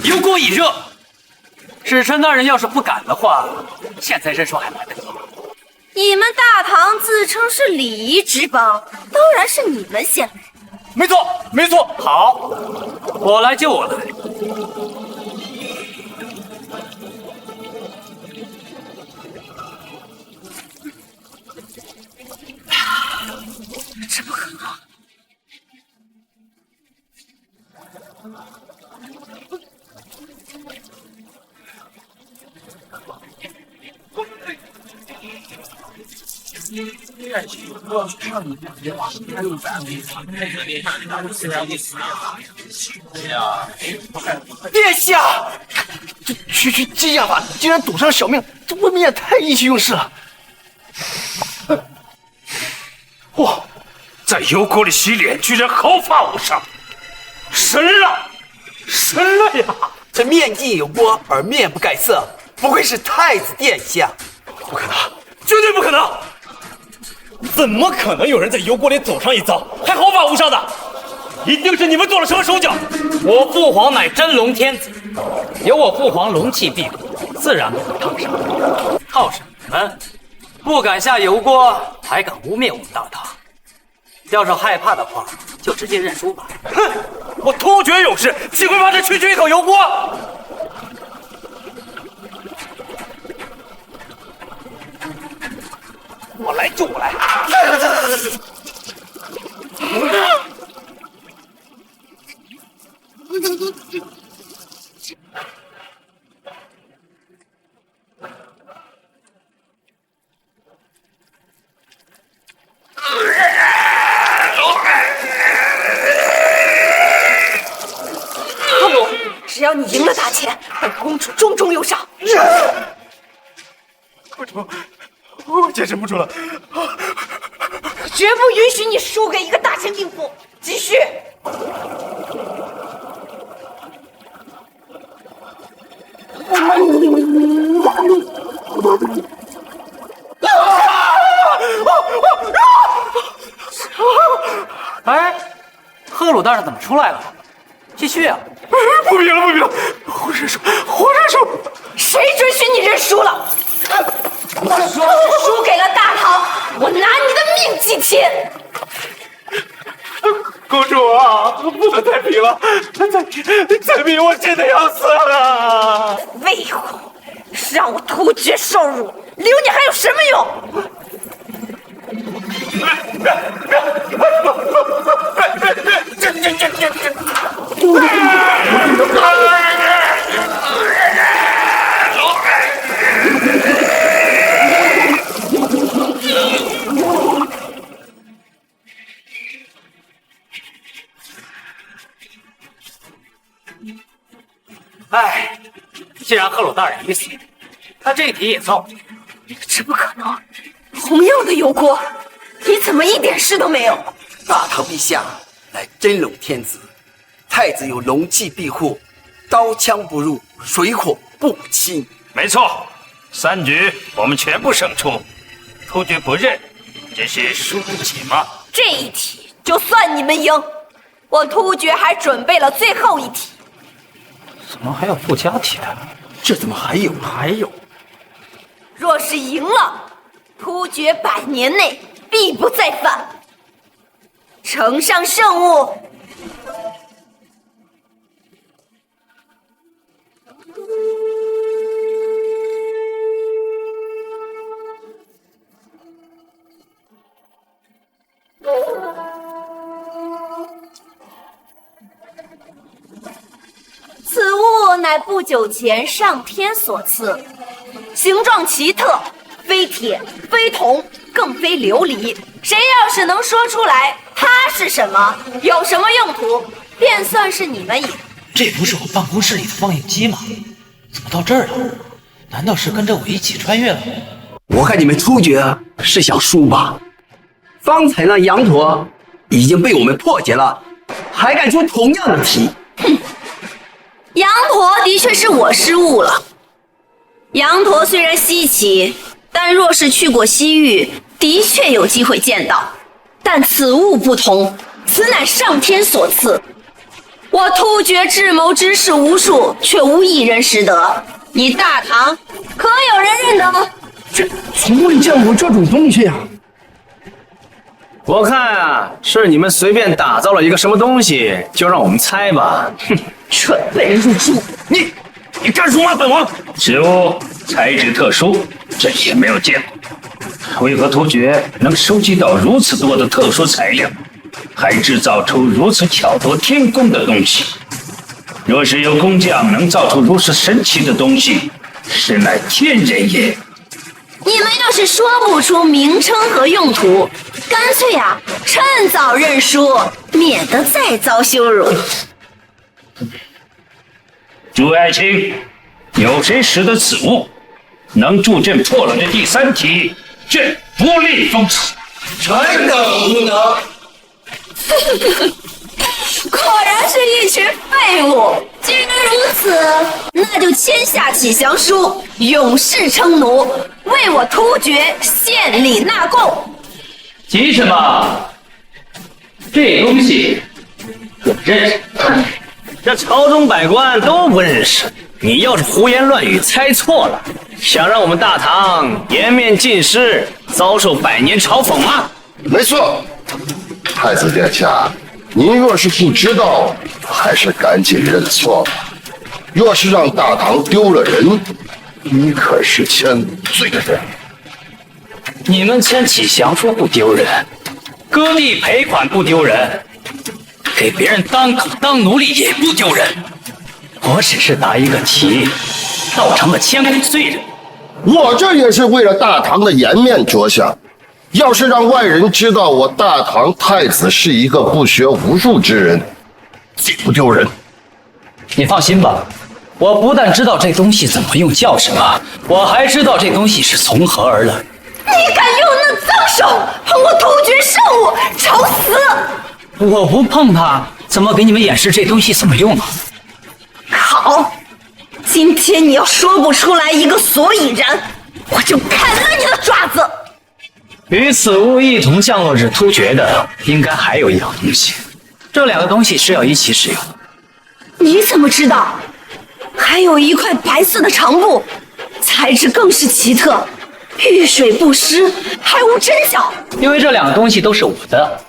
油锅已热，使臣大人要是不敢的话，现在认输还来得及。你们大唐自称是礼仪之邦，当然是你们先来。没错，没错。好，我来就我来。这不可能！殿下，这区区激将法竟然赌上小命，这未免也太意气用事了。哇，在油锅里洗脸，居然毫发无伤，神了，神了呀！这面镜有光而面不改色，不愧是太子殿下。不可能，绝对不可能！怎么可能有人在油锅里走上一遭，还毫发无伤的？一定是你们做了什么手脚！我父皇乃真龙天子，有我父皇龙气庇护，自然不会烫伤。靠什么你们不敢下油锅，还敢污蔑我们大唐？要是害怕的话，就直接认输吧。哼！我突厥勇士岂会怕这区区一口油锅？我来就我来！阿母，只要你赢了大钱，本公主重重有赏。公主，我坚持不住了，绝不允许你输给一个大钱兵符！继续。哎，赫鲁大人怎么出来了？继续啊！不比了，不比了，我认输，我认输！谁准许你认输了？我若是输给了大唐，我拿你的命祭天！公主啊，不能再比了，再比我真的要死了！废话，让我突厥受辱，留你还有什么用？哎，既然赫鲁大人已死，那这题也算。这不可能！同样的油锅，你怎么一点事都没有？大唐陛下乃真龙天子，太子有龙气庇护，刀枪不入，水火不侵。没错，3局我们全部胜出，突厥不认，这是输不起吗？这一题就算你们赢，我突厥还准备了最后一题。怎么还有附加题的？这怎么还有？还有，若是赢了，突厥100年内必不再犯。呈上圣物。物乃不久前上天所赐，形状奇特，非铁非铜，更非琉璃。谁要是能说出来它是什么，有什么用途，便算是你们赢。这不是我办公室里的放映机吗？怎么到这儿了？难道是跟着我一起穿越了？我看你们突厥是想输吧？方才那羊驼已经被我们破解了，还敢出同样的题？哼！羊驼的确是我失误了。羊驼虽然稀奇，但若是去过西域，的确有机会见到。但此物不同，此乃上天所赐。我突厥智谋之士无数，却无一人识得。你大唐可有人认得？这从未见过这种东西啊！我看啊，是你们随便打造了一个什么东西，就让我们猜吧。哼，蠢笨入数！你干什么，本王？此物材质特殊，这也没有见过。为何突厥能收集到如此多的特殊材料，还制造出如此巧夺天工的东西？若是有工匠能造出如此神奇的东西，实乃天人也。你们要是说不出名称和用途，干脆趁早认输，免得再遭羞辱。诸位爱卿，有谁识得此物？能助朕破了这第3题，朕不吝封赏。臣等无能。果然是一群废物！既然如此，那就签下启降书，永世称奴，为我突厥献礼纳贡。急什么？这东西我认识。这朝中百官都不认识，你要是胡言乱语猜错了，想让我们大唐颜面尽失，遭受百年嘲讽吗？没错，太子殿下，您若是不知道，还是赶紧认错吧。若是让大唐丢了人，你可是欠罪的人。你们签起降书不丢人，割地赔款不丢人，给别人当狗当奴隶也不丢人。我只是答一个题，造成了千古罪人。我这也是为了大唐的颜面着想。要是让外人知道我大唐太子是一个不学无术之人，既不丢人。你放心吧，我不但知道这东西怎么用叫什么，我还知道这东西是从何而来。你敢用那脏手碰我突厥圣物，找死！我不碰它，怎么给你们演示这东西怎么用呢？好，今天你要说不出来一个所以然，我就砍了你的爪子。与此物一同降落至突厥的，应该还有一样东西。这2个东西是要一起使用的。你怎么知道？还有一块白色的长布，材质更是奇特，遇水不湿，还无针脚。因为这2个东西都是我的。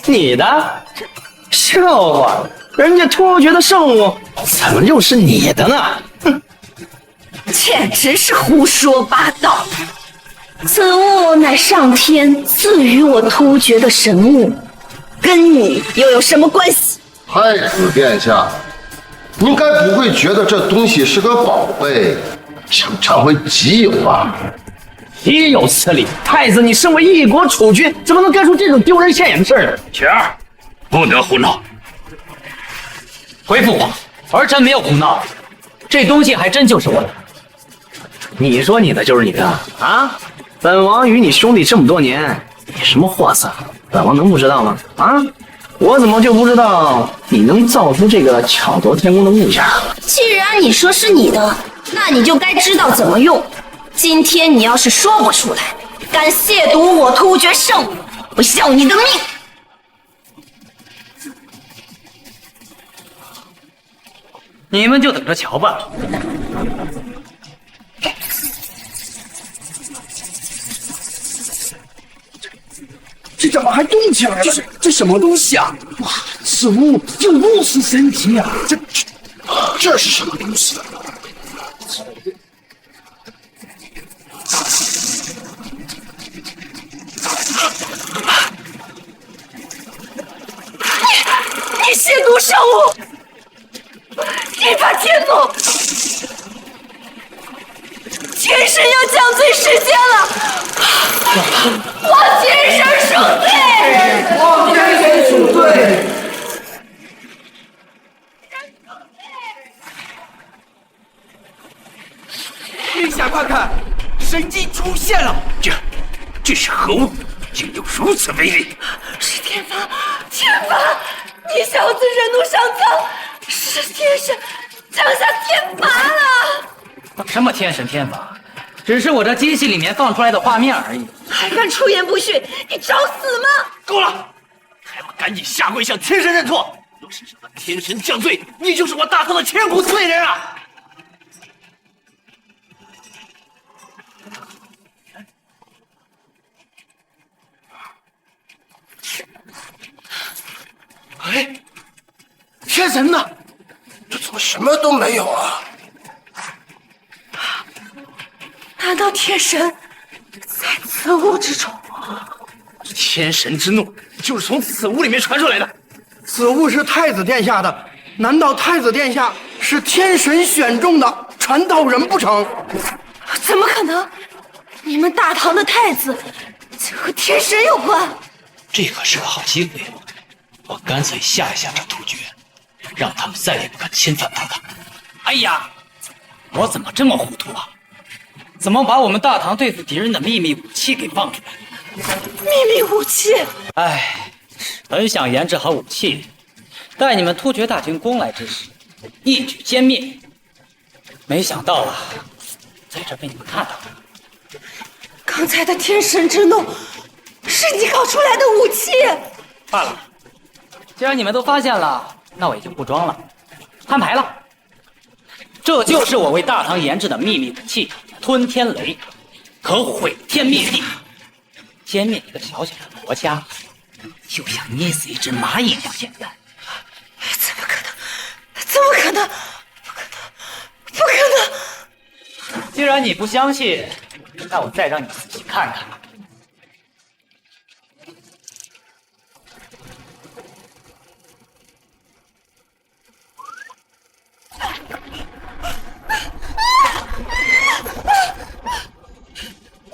你的？笑话，人家突厥的圣物怎么又是你的呢？哼！简直是胡说八道！此物乃上天赐予我突厥的神物，跟你又有什么关系？太子殿下，您该不会觉得这东西是个宝贝，想占为己有吧？岂有此理！太子，你身为一国储君，怎么能干出这种丢人现眼的事呢？雪儿，不得胡闹！回父皇，儿臣没有胡闹，这东西还真就是我的。你说你的就是你的啊？本王与你兄弟这么多年，你什么货色，本王能不知道吗？啊？我怎么就不知道你能造出这个巧夺天工的物件？既然你说是你的，那你就该知道怎么用。今天你要是说不出来，敢亵渎我突厥圣物，我要你的命！你们就等着瞧吧。这怎么还动起来了？这什么东西啊？哇，此物又如此神奇啊！这是什么东西？你亵渎圣物！一把天怒！天神要降罪世间了，望天神恕罪！望天神恕罪！陛下，快看，神迹出现了！这是何物？竟有如此威力！是天罚，天罚！你小子惹怒上苍，是天神降下天罚了！什么天神天罚？只是我这机器里面放出来的画面而已。还敢出言不逊，你找死吗？够了！还不赶紧下跪向天神认错！若是让天神降罪，你就是我大唐的千古罪人啊！哎，天神呢？这怎么什么都没有啊？难道天神在此物之中？天神之怒就是从此物里面传出来的。此物是太子殿下的，难道太子殿下是天神选中的传道人不成？怎么可能？你们大唐的太子竟和天神有关？这可是个好机会，我干脆吓一吓这突厥，让他们再也不敢侵犯大唐。哎呀，我怎么这么糊涂啊？怎么把我们大唐对付敌人的秘密武器给放出来？秘密武器？哎，本想研制好武器，待你们突厥大军攻来之时，一举歼灭。没想到啊，在这被你们看到了。刚才的天神之怒，是你搞出来的武器。罢了，既然你们都发现了，那我也就不装了，摊牌了。这就是我为大唐研制的秘密武器——吞天雷，可毁天灭地，歼灭一个小小的国家，就像捏死一只蚂蚁一样简单。怎么可能？怎么可能？不可能！不可能！既然你不相信，那我再让你仔细看看。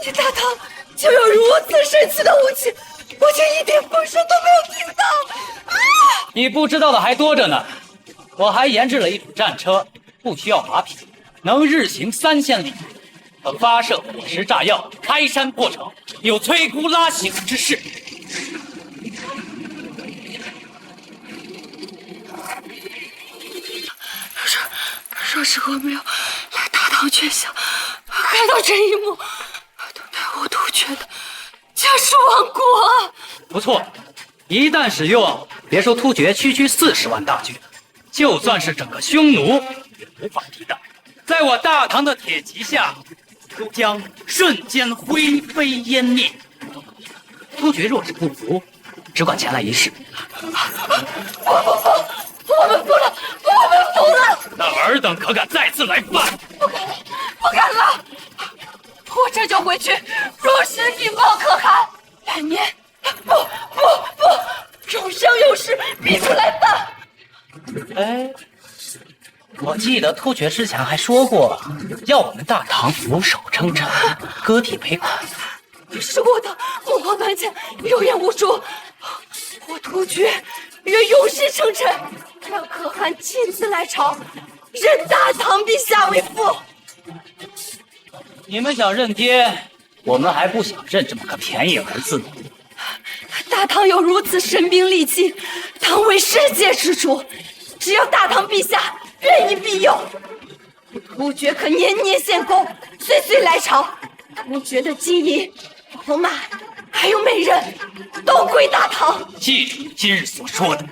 你大唐就有如此神奇的武器，我却一点风声都没有听到。你不知道的还多着呢，我还研制了一种战车，不需要马匹，能日行3000里，可发射火石炸药，开山破城，有摧枯拉朽之势。若是我没有来大唐军饷，看到这一幕，等待我突厥的将是亡国。不错，一旦使用，别说突厥区40万大军，就算是整个匈奴也无法抵挡。在我大唐的铁骑下，都将瞬间灰飞烟灭。突厥若是不服，只管前来一试。我们服了，我们服了。那尔等可敢再次来犯？不敢了，不敢了！我这就回去，若是禀报可汗，来年不，有生有世必不来犯。哎，我记得突厥之前还说过，要我们大唐俯首称臣，割地赔款。是我的目光短浅，有眼无珠。我突厥愿永世称臣，让可汗亲自来朝，认大唐陛下为父。你们想认爹，我们还不想认这么个便宜儿子呢。大唐有如此神兵利器，当为世界之主，只要大唐陛下愿意庇佑，突厥可年年献功，岁岁来朝。突厥的金银、宝马还有美人，都归大唐。记住今日所说的，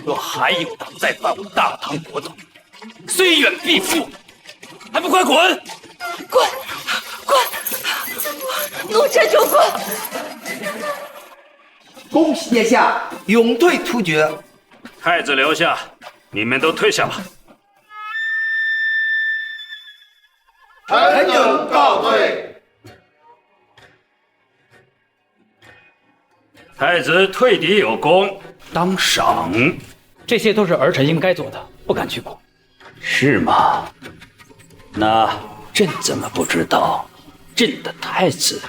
若还有党再犯我大唐国土，虽远必诛，还不快滚！滚！奴臣就滚！恭喜殿下勇退突厥。太子留下，你们都退下吧。臣等告退。太子退敌有功，当赏。这些都是儿臣应该做的，不敢去管。是吗？那朕怎么不知道朕的太子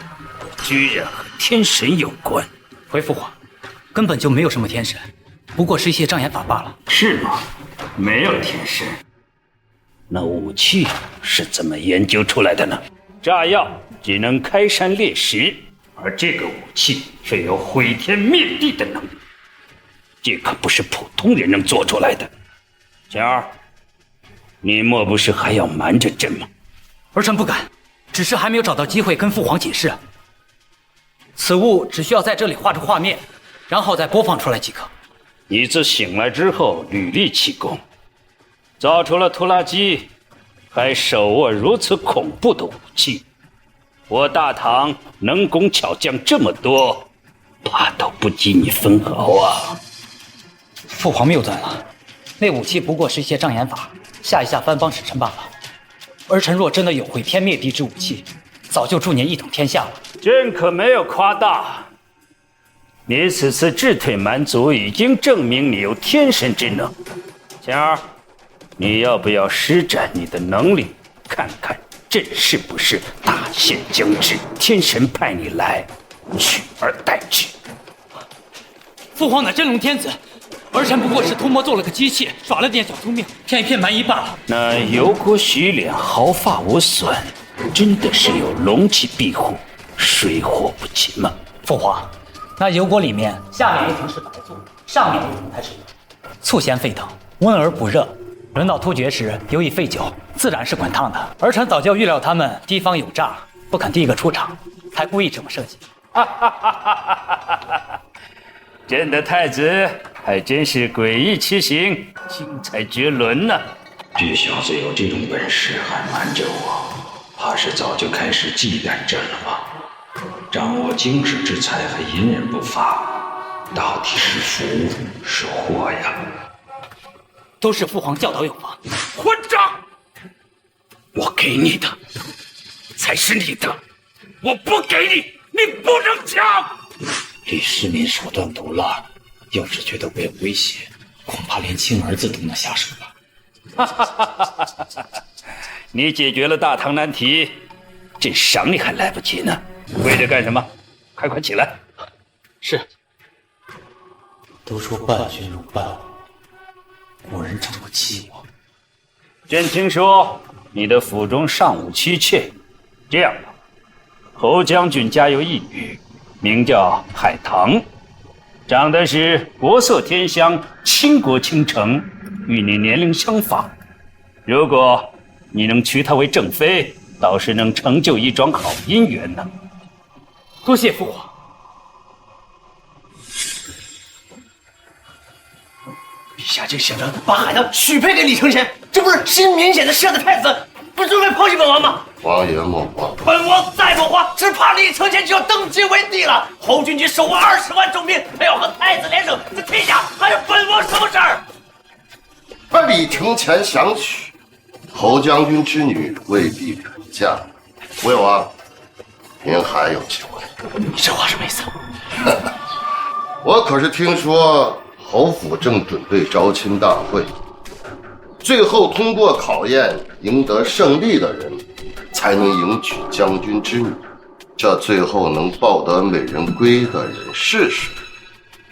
居然和天神有关？回父皇，根本就没有什么天神，不过是一些障眼法罢了。是吗？没有天神？那武器是怎么研究出来的呢？炸药只能开山裂石，而这个武器却有毁天灭地的能力，这可不是普通人能做出来的。晴儿，你莫不是还要瞒着朕吗？儿臣不敢，只是还没有找到机会跟父皇解释。此物只需要在这里画出画面，然后再播放出来即可。你自醒来之后屡立奇功，造出了拖拉机，还手握如此恐怖的武器。我大唐能工巧匠这么多，怕都不及你分毫啊！父皇谬赞了，那武器不过是一些障眼法，吓一吓藩邦使臣罢了。儿臣若真的有毁天灭地之武器，早就助您一统天下了。朕可没有夸大，你此次智退蛮族，已经证明你有天神之能。晴儿，你要不要施展你的能力，看看朕是不是大限将至，天神派你来，取而代之？父皇乃真龙天子，儿臣不过是偷摸做了个机器，耍了点小聪明，骗一骗蛮夷罢了。那油锅洗脸，毫发无损，真的是有龙气庇护，水火不侵吗？父皇，那油锅里面下面一层是白醋，上面一层才是油，醋咸沸腾，温而不热。轮到突厥时，尤以沸酒，自然是滚烫的。儿臣早就预料他们提防有诈，不肯第一个出场，才故意这么设计。朕的太子还真是诡异奇行，精彩绝伦呢。这小子有这种本事还瞒着我，怕是早就开始忌惮朕了吧？掌握经世之才还隐忍不发，到底是福是祸呀？都是父皇教导有方。混账！我给你的才是你的，我不给你，你不能抢！李世民手段毒辣，要是觉得我有威胁，恐怕连亲儿子都能下手吧。你解决了大唐难题，朕赏你还来不及呢。跪着干什么？快起来！是。都说伴君如伴虎，古人这么欺我。朕听说你的府中尚无妻妾，这样吧，侯将军家有一女，名叫海棠，长得是国色天香，倾国倾城，与你年龄相仿。如果你能娶她为正妃，倒是能成就一桩好姻缘呢。多谢父皇。陛下这想着把海棠许配给李承乾，这不是新明显的弑的太子，不是准备抛弃本王吗？王爷莫慌，本王再不慌，只怕李承乾就要登基为帝了。侯君集手握20万重兵，他要和太子连胜，这天下还有本王什么事儿？他李承乾想娶侯将军之女，未必肯嫁。魏王，您还有机会。你这话什么意思？我可是听说侯府正准备招亲大会，最后通过考验赢得胜利的人，才能迎娶将军之女。这最后能抱得美人归的人是谁？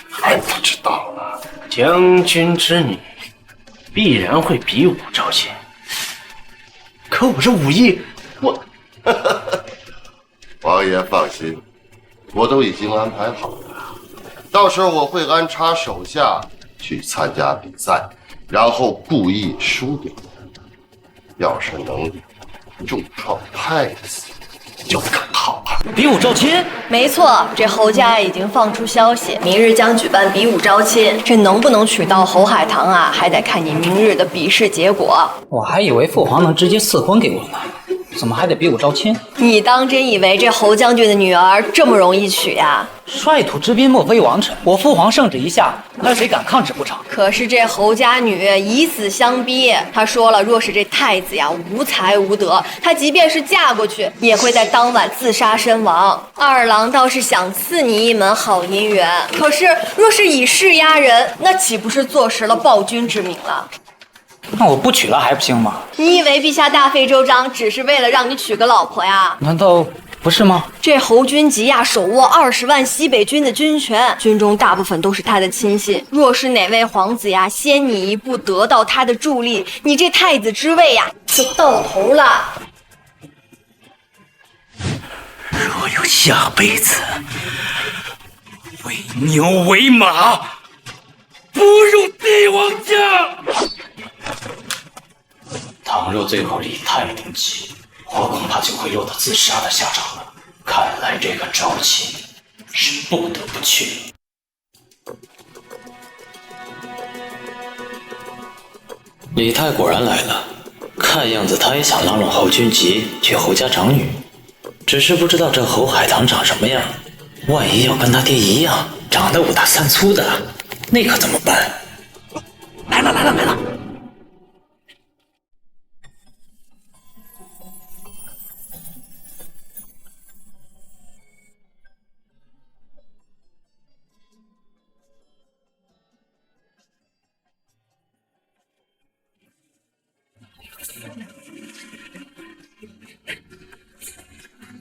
还不知道呢。将军之女必然会比武招亲，可我这武艺，我……王爷放心，我都已经安排好了。到时候我会安插手下去参加比赛，然后故意输掉。要是能重创太子，就更好了。比武招亲？没错，这侯家已经放出消息，明日将举办比武招亲。这能不能娶到侯海棠啊，还得看你明日的比试结果。我还以为父皇能直接赐婚给我呢，怎么还得比武招亲？你当真以为这侯将军的女儿这么容易娶呀？率土之滨莫非王臣，我父皇圣旨一下，那谁敢抗旨不成？可是这侯家女以死相逼，他说了，若是这太子呀无才无德，他即便是嫁过去，也会在当晚自杀身亡。二郎倒是想赐你一门好姻缘，可是若是以势压人，那岂不是坐实了暴君之名了？那我不娶了还不行吗？你以为陛下大费周章只是为了让你娶个老婆呀？难道不是吗？这侯君集呀，手握20万西北军的军权，军中大部分都是他的亲信。若是哪位皇子呀先你一步得到他的助力，你这太子之位呀就到头了。若有下辈子，为牛为马，不入帝王家。倘若最后李泰登基，我恐怕就会落得自杀的下场了。看来这个招亲是不得不去了。李泰果然来了，看样子他也想拉拢侯君集去侯家长女，只是不知道这侯海棠长什么样。万一要跟他爹一样，长得5大3粗的，那可怎么办？来了！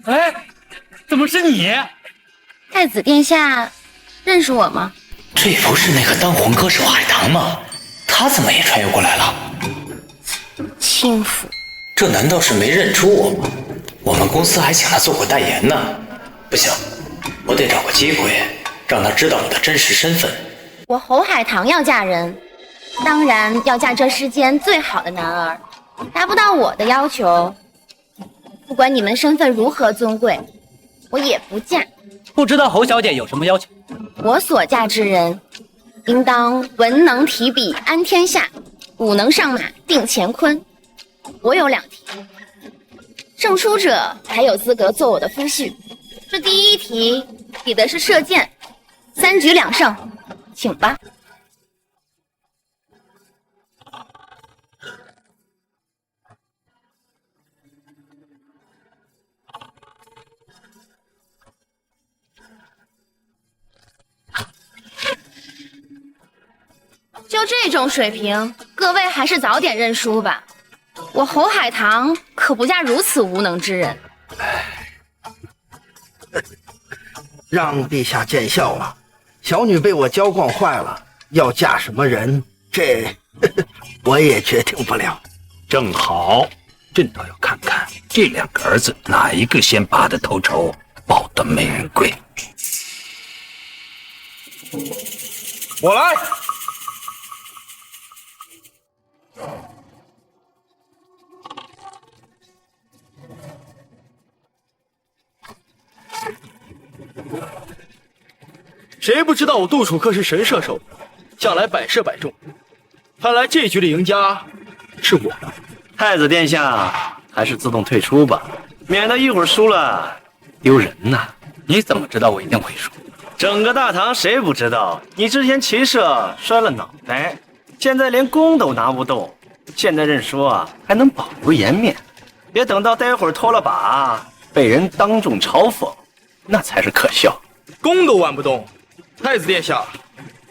哎，怎么是你？太子殿下，认识我吗？这不是那个当红歌手海棠吗？他怎么也穿越过来了？轻浮，这难道是没认出我吗？我们公司还请他做过代言呢。不行，我得找个机会让他知道我的真实身份。我侯海棠要嫁人，当然要嫁这世间最好的男儿。达不到我的要求，不管你们身份如何尊贵，我也不嫁。不知道侯小姐有什么要求？我所嫁之人，应当文能提笔安天下，武能上马定乾坤。我有2题，胜出者才有资格做我的夫婿。这第1题比的是射箭，3局2胜，请吧。就这种水平，各位还是早点认输吧。我侯海棠可不嫁如此无能之人。让陛下见笑了，小女被我娇惯坏了，要嫁什么人，这我也决定不了。正好，朕倒要看看这2个儿子哪一个先拔得头筹，抱得美人归。我来。谁不知道我杜楚客是神射手，向来百射百中。看来这局的赢家是我。太子殿下，还是自动退出吧，免得一会儿输了丢人呐。你怎么知道我一定会输？整个大唐谁不知道你之前骑射摔了脑袋，现在连弓都拿不动，现在认输啊，还能保留颜面，别等到待会儿脱了把被人当众嘲讽，那才是可笑。弓都玩不动，太子殿下，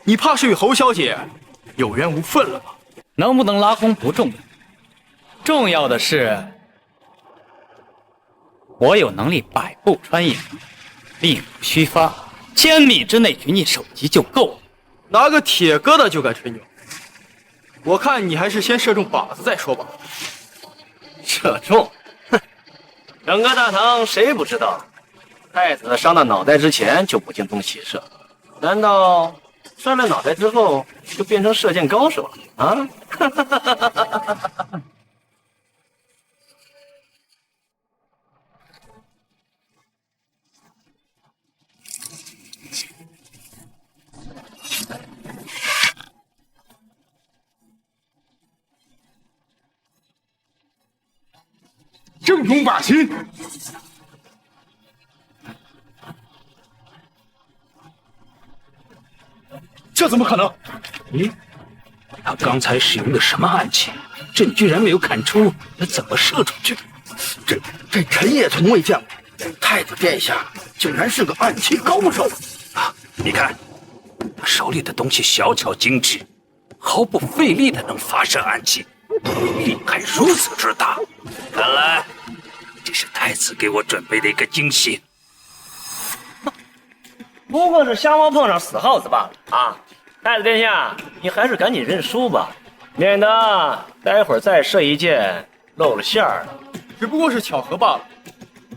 你怕是与侯小姐有缘无分了吧？能不能拉弓不重要，重要的是我有能力百步穿杨，令不虚发，1000米之内与你首级就够了。拿个铁疙瘩就敢吹牛，我看你还是先射中靶子再说吧。射中？哼！整个大唐谁不知道，太子伤到脑袋之前就不精通骑射，难道摔了脑袋之后就变成射箭高手了啊？正中靶心。这怎么可能？他刚才使用的什么暗器？朕居然没有看出，他怎么射出去？这臣也从未见过，太子殿下竟然是个暗器高手啊！你看，他手里的东西小巧精致，毫不费力的能发射暗器。厉害如此之大，看来这是太子给我准备的一个惊喜。不过是瞎猫碰上死耗子罢了啊！太子殿下，你还是赶紧认输吧，免得待会儿再射一箭露了馅儿。只不过是巧合罢了，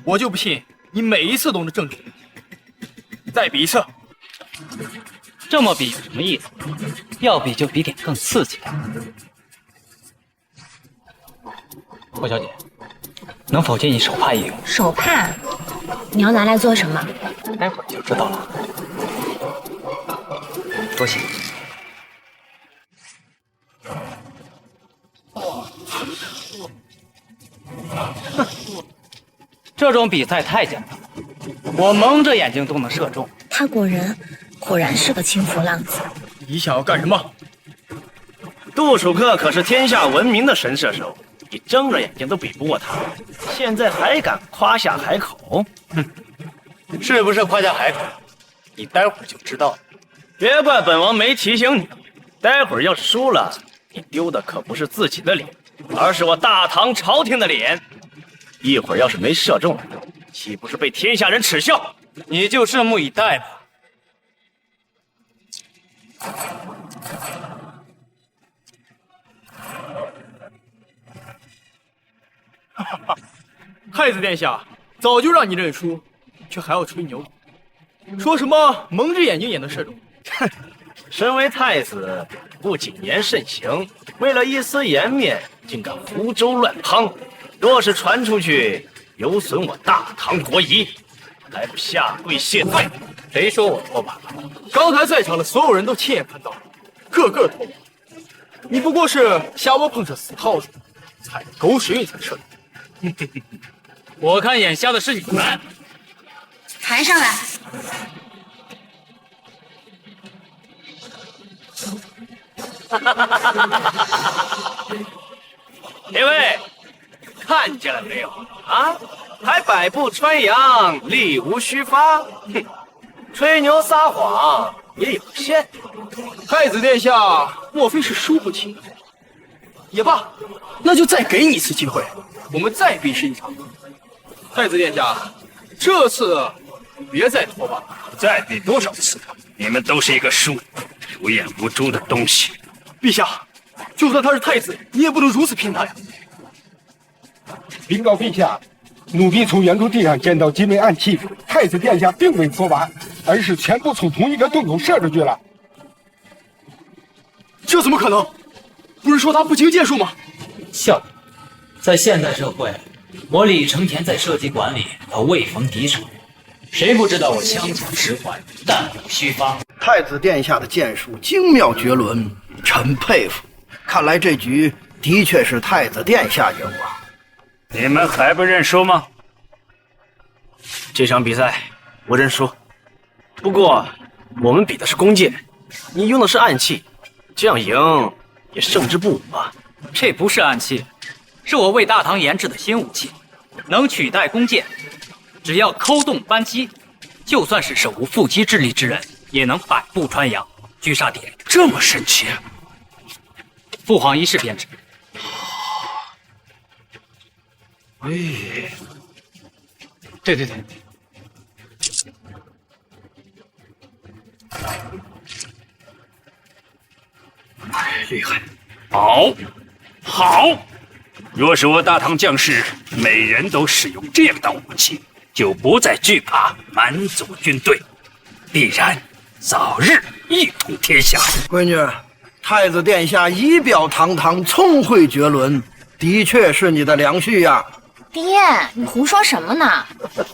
我就不信你每一次都能正中。再比一次。这么比有什么意思？要比就比点更刺激的。霍小姐，能否借你手帕一用？手帕，你要拿来做什么？待会儿就知道了。多谢。这种比赛太简单了，我蒙着眼睛都能射中。他果然是个轻浮浪子。你想要干什么？杜楚客可是天下闻名的神射手，你睁着眼睛都比不过他，现在还敢夸下海口？哼，是不是夸下海口？你待会儿就知道了。别怪本王没提醒你，待会儿要是输了，你丢的可不是自己的脸，而是我大唐朝廷的脸。一会儿要是没射中，岂不是被天下人耻笑？你就拭目以待吧。太子殿下，早就让你认输，却还要吹牛，说什么蒙着眼睛也能射中。哼，身为太子，不谨言慎行，为了一丝颜面，竟敢胡诌乱滂。若是传出去，有损我大唐国仪，还不下跪谢罪？谁说我脱靶了？刚才在场的所有人都亲眼看到，个个脱靶。你不过是瞎窝碰上死耗子，踩狗屎运才射的。我看眼瞎的是你们。抬上来。列位，看见了没有啊？还百步穿杨，力无虚发。哼，吹牛撒谎也有限。太子殿下，莫非是输不起？也罢，那就再给你一次机会，我们再比试一场。太子殿下，这次别再拖吧。再比多少次，你们都是一个有眼无珠的东西。陛下，就算他是太子，你也不能如此拼他呀。禀告陛下，奴婢从圆珠地上捡到几枚暗器，太子殿下并未脱靶，而是全部从同一个洞口射出去了。这怎么可能？不是说他不经剑术吗？笑，在现代社会，我李承田在射击馆里可未逢敌手，谁不知道我枪巧实怀，弹无虚发？太子殿下的剑术精妙绝伦，臣佩服。看来这局的确是太子殿下赢了。你们还不认输吗？这场比赛我认输。不过我们比的是弓箭，你用的是暗器，这样赢也胜之不武啊。这不是暗器，是我为大唐研制的新武器，能取代弓箭。只要抠洞扳机，就算是手无缚鸡之力之人，也能百步穿杨，狙杀敌人。这么神奇？父皇一试便知。哎，对，厉害，好！若是我大唐将士每人都使用这样的武器，就不再惧怕蛮族军队，必然早日一统天下。闺女，太子殿下仪表堂堂，聪慧绝伦，的确是你的良婿呀。爹，你胡说什么呢？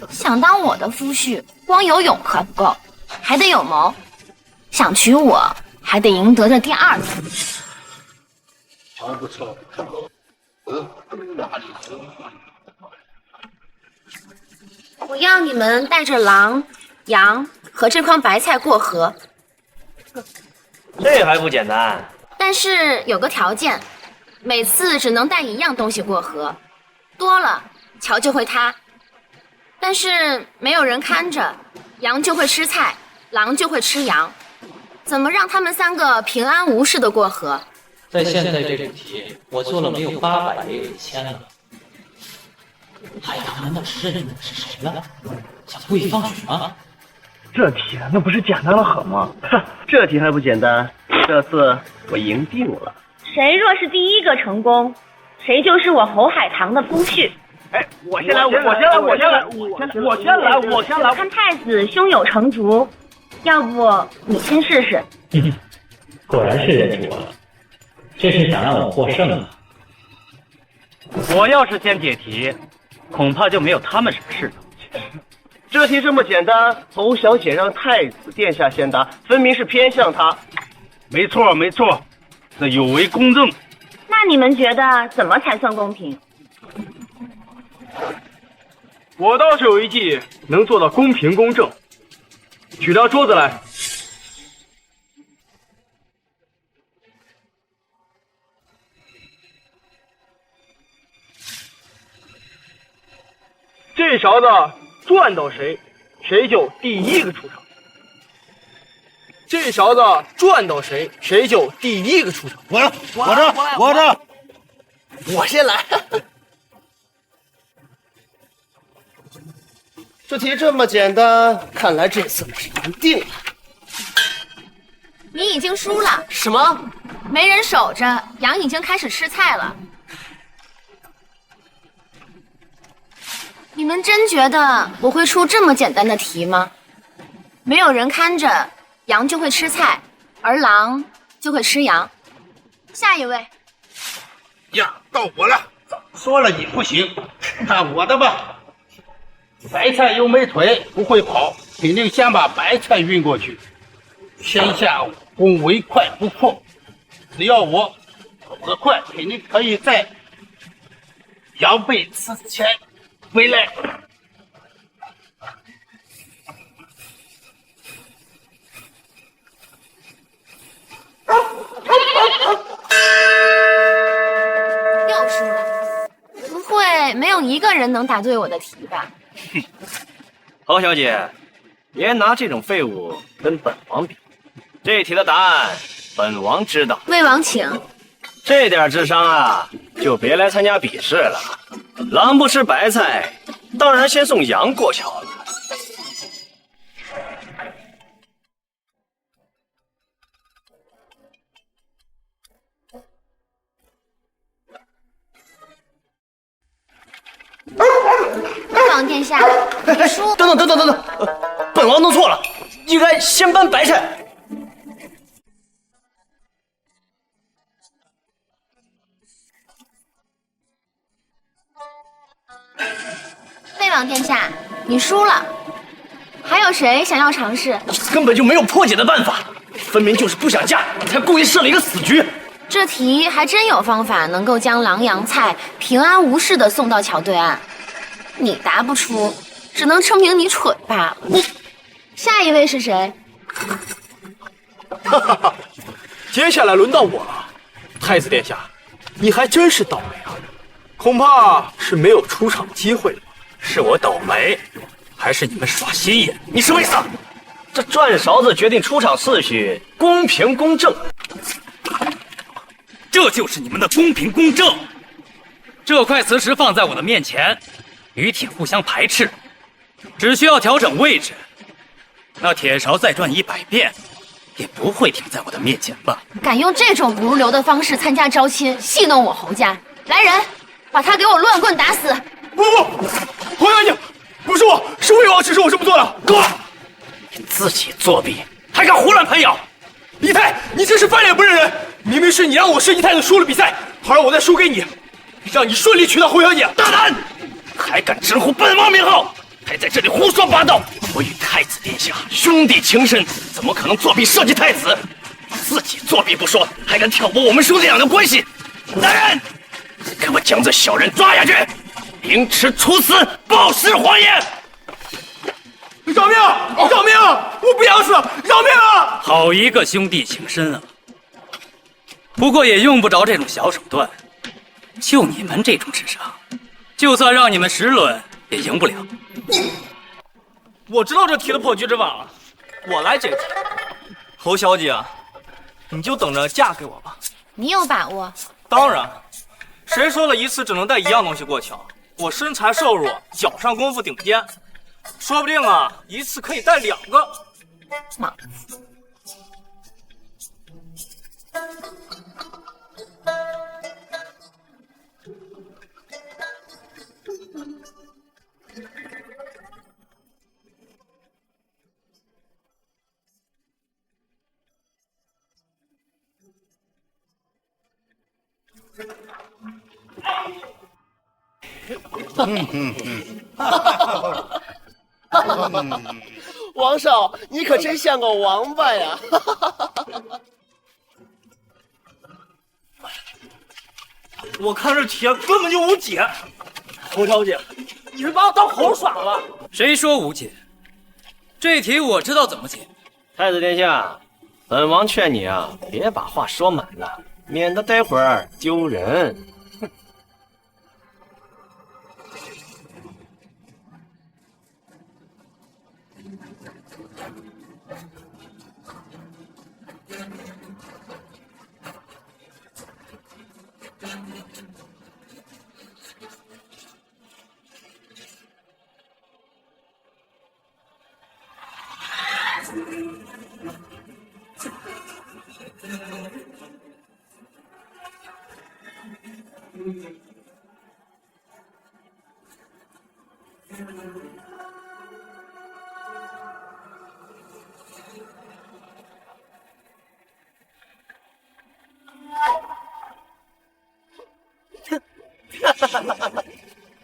想当我的夫婿，光有勇还不够，还得有谋。想娶我，还得赢得这第二次。不错。我要你们带着狼、羊和这筐白菜过河。这还不简单？但是有个条件，每次只能带一样东西过河。多了，桥就会塌。但是没有人看着，羊就会吃菜，狼就会吃羊。怎么让他们三个平安无事的过河？在现在这个题，我做了没有800也有1000了。海棠难道是认定我是谁了？想故意放水吗？这题那不是简单的很吗？哼，这题还不简单，这次我赢定了。谁若是第一个成功，谁就是我侯海棠的夫婿。哎，我先来。看太子胸有成竹，要不你先试试？果然是认出我了，这是想让我获胜啊！我要是先解题，恐怕就没有他们什么事了。这题这么简单，侯小姐让太子殿下先答，分明是偏向他。没错，这有违公正。那你们觉得怎么才算公平？我倒是有一计能做到公平公正。举到桌子来。这勺子转到谁，谁就第一个出场。这勺子转到谁，谁就第一个出场。我先来。这题这么简单，看来这次我是赢定了。你已经输了。什么？没人守着，羊已经开始吃菜了。你们真觉得我会出这么简单的题吗？没有人看着，羊就会吃菜，而狼就会吃羊。下一位。呀，到我了。说了你不行，看我的吧。白菜又没腿，不会跑，肯定先把白菜运过去。天下武功唯快不破，只要我跑得快，肯定可以在羊被吃前回来。又输了，不会没有一个人能答对我的题吧？侯小姐，别拿这种废物跟本王比。这题的答案，本王知道。魏王请。这点智商啊，就别来参加比试了。狼不吃白菜，当然先送羊过桥了。魏王殿下，你输。等等，本王弄错了，应该先搬白菜。魏王殿下，你输了。还有谁想要尝试？根本就没有破解的办法，分明就是不想嫁，才故意设了一个死局。这题还真有方法能够将狼羊菜平安无事的送到桥对岸。你答不出，只能证明你蠢罢了。下一位是谁？哈哈哈，接下来轮到我了。太子殿下，你还真是倒霉啊，恐怕是没有出场机会了。是我倒霉，还是你们耍心眼？你什么意思？这转勺子决定出场次序，公平公正。这就是你们的公平公正。这块磁石放在我的面前，与铁互相排斥，只需要调整位置，那铁勺再转100遍，也不会停在我的面前吧？敢用这种不入流的方式参加招亲，戏弄我侯家！来人，把他给我乱棍打死！不，侯小姐，不是我，是魏王指使我这么做的。哥，你自己作弊，还敢胡乱喷咬！仪太，你真是翻脸不认人！明明是你让我设计太子输了比赛，好让我再输给你，让你顺利娶到侯小姐。大胆！还敢直呼本王名号，还在这里胡说八道！我与太子殿下兄弟情深，怎么可能作弊设计太子？自己作弊不说，还敢挑拨我们兄弟俩的关系！来人，给我将这小人抓下去，凌迟处死，暴尸荒野！饶命！饶命！我不想死！饶命啊！好一个兄弟情深啊！不过也用不着这种小手段，就你们这种智商，就算让你们10轮也赢不了。我知道这题的破局之法了，我来解题。侯小姐，你就等着嫁给我吧。你有把握？当然，谁说了一次只能带一样东西过桥？我身材瘦弱，脚上功夫顶尖，说不定啊，一次可以带2个。莽夫！王少，你可真像个王八呀！我看这题根本就无解。侯小姐，你是把我当猴耍了？谁说无解？这题我知道怎么解。太子殿下，本王劝你啊，别把话说满了，免得待会儿丢人。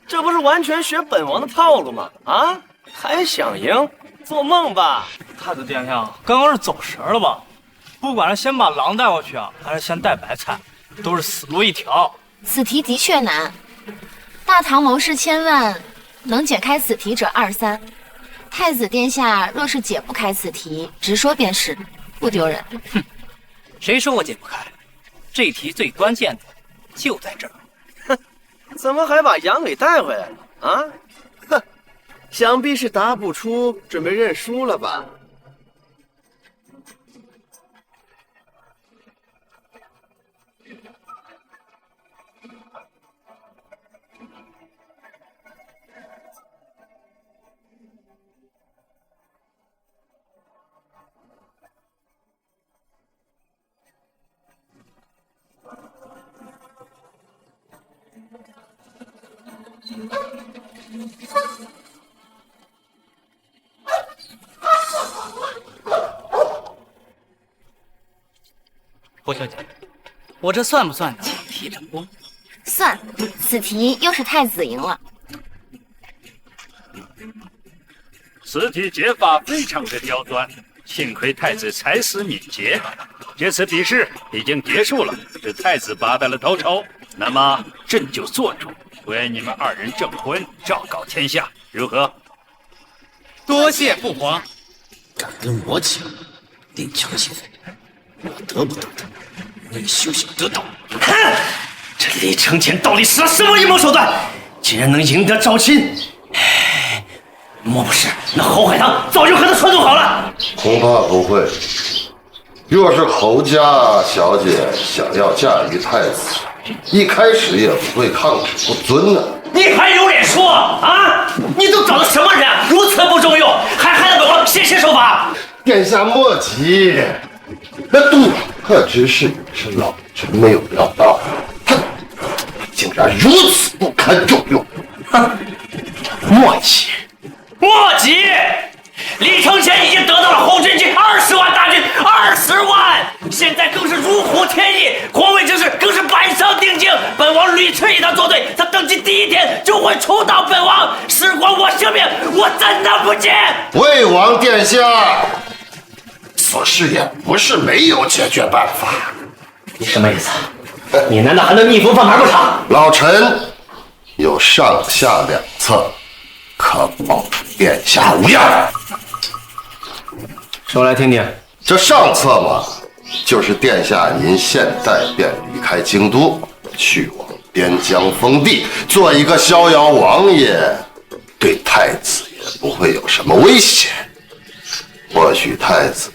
这不是完全学本王的套路吗？啊，还想赢？做梦吧！太子殿下，刚刚是走神了吧？不管是先把狼带过去啊，还是先带白菜，都是死路一条。此题的确难，大唐谋士千万，能解开此题者2、3。太子殿下若是解不开此题，直说便是，不丢人。哼，谁说我解不开？这题最关键的就在这儿。哼，怎么还把羊给带回来了啊？哼，想必是答不出，准备认输了吧？侯小姐，我这算不算解题成功？算，此题又是太子赢了。此题解法非常的刁钻，幸亏太子才思敏捷。这次比试已经结束了，是太子拔得了头筹，那么朕就做主，为你们2人证婚，昭告天下，如何？多谢父皇。敢跟我抢，定强行，我得不到的，你休想得到！哼！这李承乾到底使了什么阴谋手段，竟然能赢得赵钦？莫不是那侯海棠早就和他串通好了？恐怕不会。若是侯家小姐想要嫁于太子，一开始也不会抗旨不遵呢。你还有脸说啊？你都找的什么人啊？如此不中用，还害得本王险些受罚。殿下莫急，那杜克之事是老臣没有料到，他竟然如此不堪重用。哼，莫急，莫急！李承乾已经得到了后军军20万大军，20万，现在更是如虎添翼，皇位之事更是板上钉钉。本王屡次与他作对，他登基第1天就会触到本王，事关我性命，我怎能不急？魏王殿下，此事也不是没有解决办法。你什么意思？你难道还能逆风翻盘不成？老臣有上下2策，可保殿下无恙。说来听听。这上策嘛，就是殿下您现在便离开京都，去往边疆封地，做一个逍遥王爷，对太子也不会有什么威胁。或许太子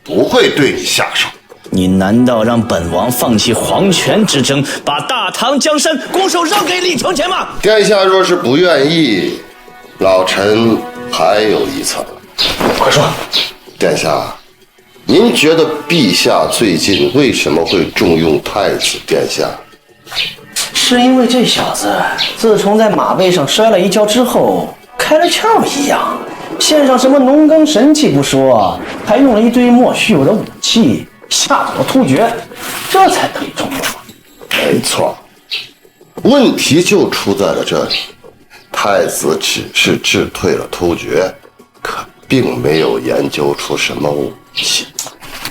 不会对你下手，你难道让本王放弃皇权之争，把大唐江山拱手让给李承乾吗？殿下若是不愿意，老臣还有一策。快说。殿下，您觉得陛下最近为什么会重用太子殿下？是因为这小子自从在马背上摔了一跤之后，开了窍一样，献上什么农耕神器不说，还用了一堆莫须有的武器吓走了突厥，这才得以重用。没错，问题就出在了这里。太子只是制退了突厥，可并没有研究出什么武器。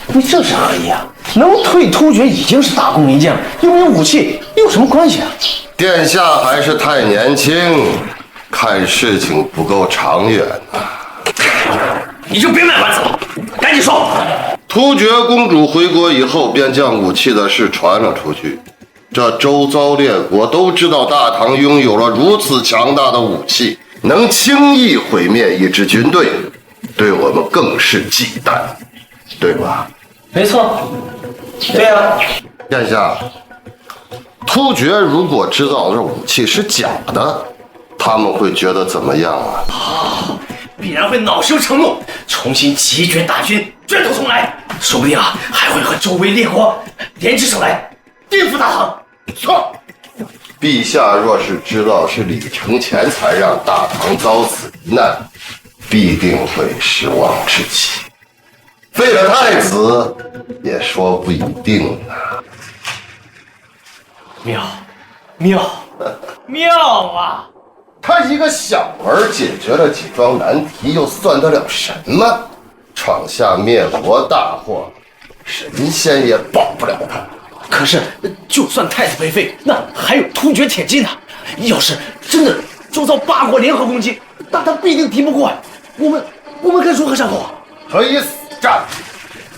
你这是何意啊？能退突厥已经是大功一件了，又没有武器，有什么关系啊？殿下还是太年轻，看事情不够长远啊。你就别卖关子了，赶紧说。突厥公主回国以后，便将武器的事传了出去。这周遭列国都知道大唐拥有了如此强大的武器，能轻易毁灭一支军队，对我们更是忌惮，对吧？没错。对啊。殿下，突厥如果知道这武器是假的，他们会觉得怎么样啊？必然会恼羞成怒，重新集结大军，卷土重来。说不定啊，还会和周围列国联起手来颠覆大唐。错！陛下若是知道是李承乾才让大唐遭此一难，必定会失望至极。废了太子，也说不一定呢。妙啊！他一个小儿解决了几桩难题，又算得了什么？闯下灭国大祸，神仙也保不了他。可是，就算太子被废，那还有突厥铁骑呢。要是真的周遭8国联合攻击，那他必定敌不过。我们该如何善后啊？可以死战，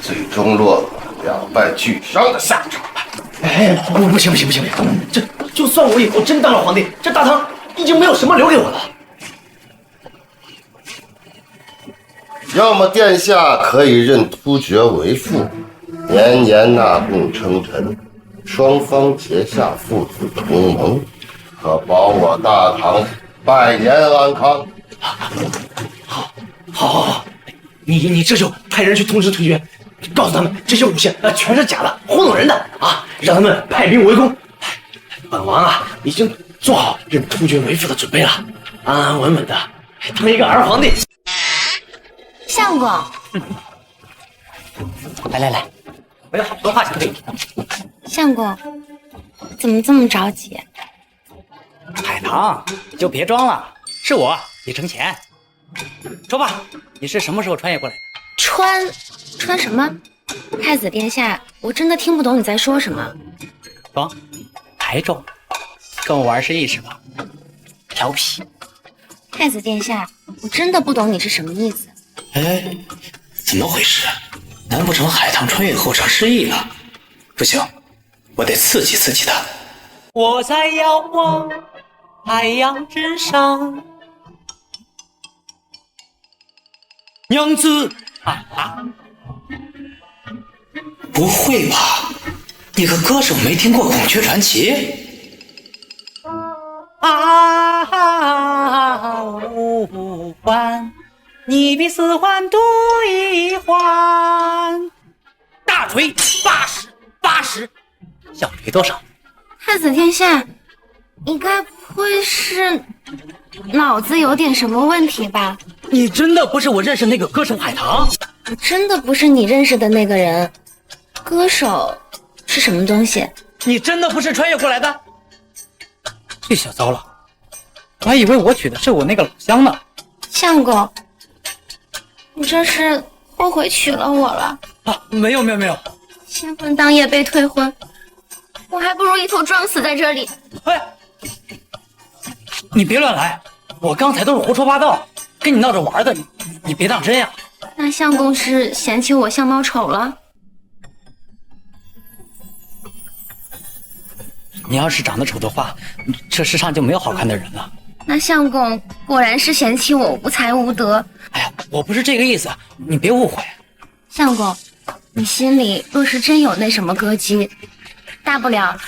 最终落两败俱伤的下场。哎，不行！这就算我以后真当了皇帝，这大唐已经没有什么留给我了。要么殿下可以认突厥为父，年年纳贡称臣，双方结下父子同盟，可保我大唐百年安康。好，你这就派人去通知突厥，告诉他们这些武器全是假的，糊弄人的啊，让他们派兵围攻。本王啊，已经做好认突厥为父的准备了，安安稳稳的当一个儿皇帝。相公，来，我有好多话想对你说。相公，怎么这么着急？海棠，你就别装了，是我李承乾。说吧，你是什么时候穿越过来的？穿什么？太子殿下，我真的听不懂你在说什么。装，还装，跟我玩失忆是吧？调皮。太子殿下，我真的不懂你是什么意思。哎，怎么回事？难不成海棠穿越后成失忆了？不行，我得刺激刺激他。我在遥望太阳之上，娘子不会吧？你个歌手没听过《孔雀传奇》？五环，你比四环多一环。大锤80，小锤多少？太子殿下，你该不会是脑子有点什么问题吧？你真的不是我认识那个歌手海棠？我真的不是你认识的那个人。歌手是什么东西？你真的不是穿越过来的？这下糟了，我还以为我娶的是我那个老乡呢。相公，你这是后悔娶了我了？啊，没有。新婚当夜被退婚，我还不如一头撞死在这里。哎，你别乱来，我刚才都是胡说八道，跟你闹着玩的，你别当真呀。那相公是嫌弃我相貌丑了？你要是长得丑的话，这世上就没有好看的人了。那相公果然是嫌弃我无才无德。哎呀，我不是这个意思，你别误会。相公，你心里若是真有那什么歌姬，大不了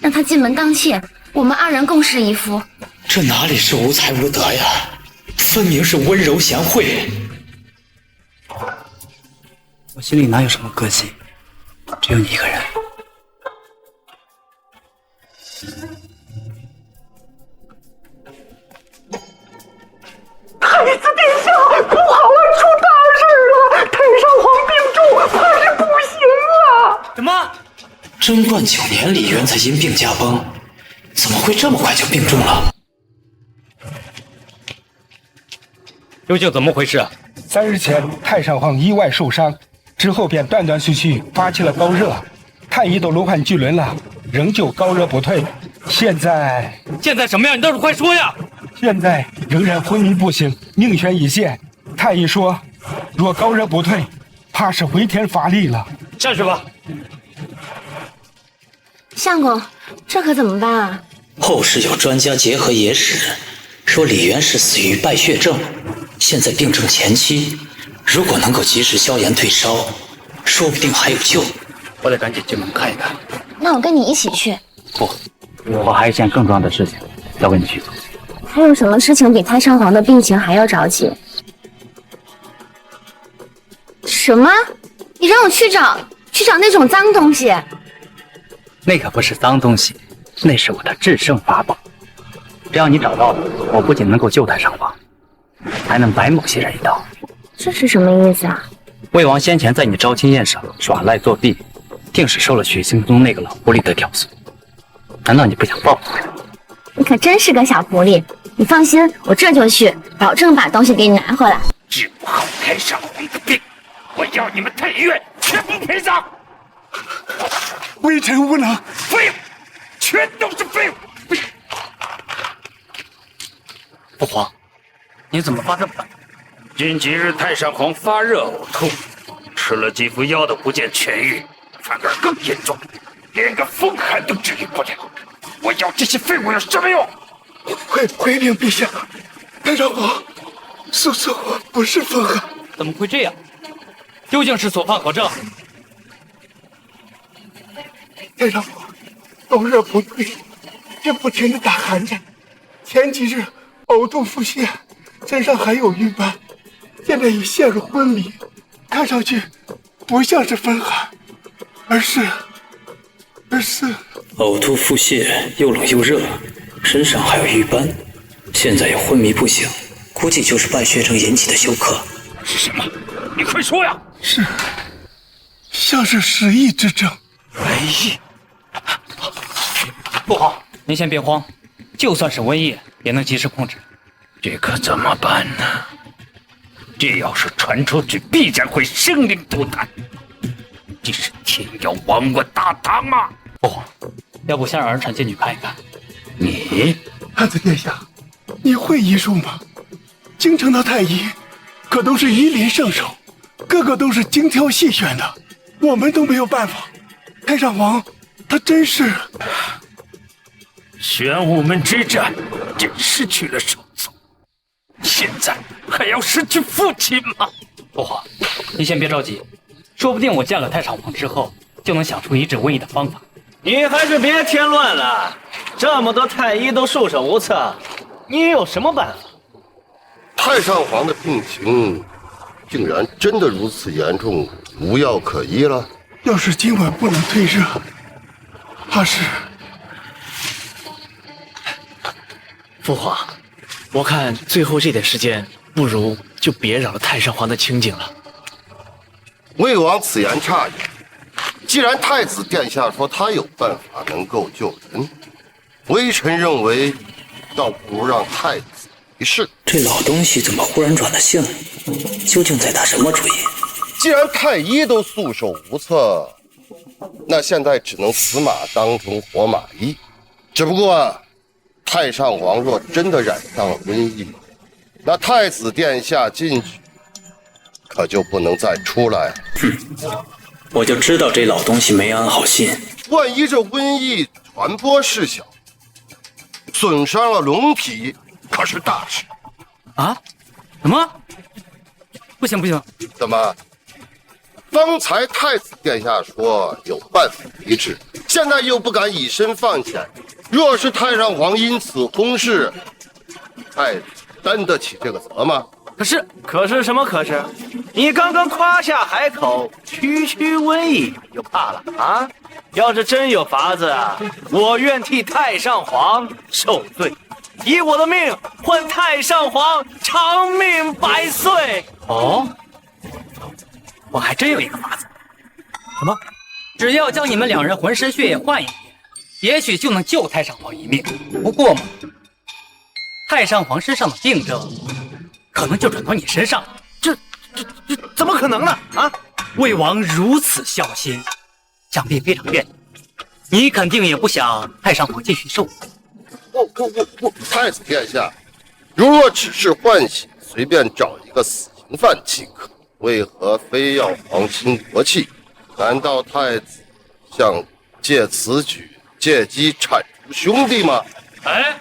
让他进门当妾，我们二人共侍一夫。这哪里是无才无德呀，分明是温柔贤惠。我心里哪有什么歌姬，只有你一个人。太子殿下，不好了，出大事了！太上皇病重，怕是不行了。什么？贞观9年，李渊才因病驾崩，怎么会这么快就病重了？究竟怎么回事？3日前，太上皇意外受伤，之后便断断续续发起了高热，太医都轮换巨轮了，仍旧高热不退。现在什么样？你倒是快说呀！现在仍然昏迷不醒，命悬一线。太医说，若高热不退，怕是回天乏力了。下去吧。相公，这可怎么办啊？后世有专家结合野史，说李渊是死于败血症，现在病症前期，如果能够及时消炎退烧，说不定还有救。我得赶紧进门看一看。那我跟你一起去。不，我还有一件更重要的事情要跟你去做。还有什么事情比太上皇的病情还要着急？什么？你让我去找那种脏东西？那可不是脏东西，那是我的制胜法宝。只要你找到了，我不仅能够救太上皇，还能白某些人一道。这是什么意思啊？魏王先前在你招亲宴上耍赖作弊，定是受了许兴宗那个老狐狸的挑唆。难道你不想报复他？你可真是个小狐狸！你放心，我这就去，保证把东西给你拿回来。治不好太上皇的病，我要你们太医院全部赔葬！微臣无能，废物，全都是废物！父皇，你怎么发这么大？近几日太上皇发热呕吐，吃了几副药都不见痊愈，反而更严重，连个风寒都治愈不了。我要这些废物有什么用？回禀陛下，太上皇所患不是风寒。怎么会这样？究竟是所患何症？太上皇高热不退，便不停地打寒战，前几日呕吐腹泻，身上还有瘀斑，现在已陷入昏迷，看上去不像是风寒，而是呕吐腹泻，又冷又热，身上还有瘀斑，现在又昏迷不醒，估计就是败血症引起的休克。是什么？你快说呀！像是失忆之症。瘟疫？父皇，您先别慌，就算是瘟疫，也能及时控制。这可怎么办呢？这要是传出去，必然会生灵涂炭。这是天要亡我大唐啊！父皇，要不先让儿臣进去看一看？你，太子殿下，你会医术吗？京城的太医可都是医林圣手，个个都是精挑细选的，我们都没有办法。太上皇他真是玄武门之战，朕失去了手足，现在还要失去父亲吗？父皇，您先别着急，说不定我见了太上皇之后，就能想出医治瘟疫的方法。你还是别添乱了，这么多太医都束手无策，你有什么办法？太上皇的病情竟然真的如此严重，无药可医了？要是今晚不能退热，怕是……父皇，我看最后这点时间，不如就别扰了太上皇的清静了。魏王此言差矣。既然太子殿下说他有办法能够救人，微臣认为，倒不如让太子一试。这老东西怎么忽然转了性？究竟在打什么主意？既然太医都束手无策，那现在只能死马当成活马医。只不过，太上皇若真的染上了瘟疫，那太子殿下进去，可就不能再出来了。哼，我就知道这老东西没安好心。万一这瘟疫传播事小，损伤了龙体，可是大事啊！什么？不行不行！怎么？方才太子殿下说有办法医治，现在又不敢以身犯险。若是太上皇因此薨逝，太子担得起这个责吗？可是什么可是？你刚刚夸下海口，区瘟疫你就怕了啊？要是真有法子，我愿替太上皇受罪，以我的命换太上皇长命百岁。哦，我还真有一个法子。什么？只要将你们两人浑身血液换一遍，也许就能救太上皇一命。不过嘛，太上皇身上的病症可能就转到你身上了。这怎么可能呢？啊！魏王如此孝心，想必非常愿意。你肯定也不想太上皇继续受苦。我，太子殿下，如若只是换血，随便找一个死刑犯即可，为何非要皇亲国戚？难道太子想借此举借机铲除兄弟吗？哎，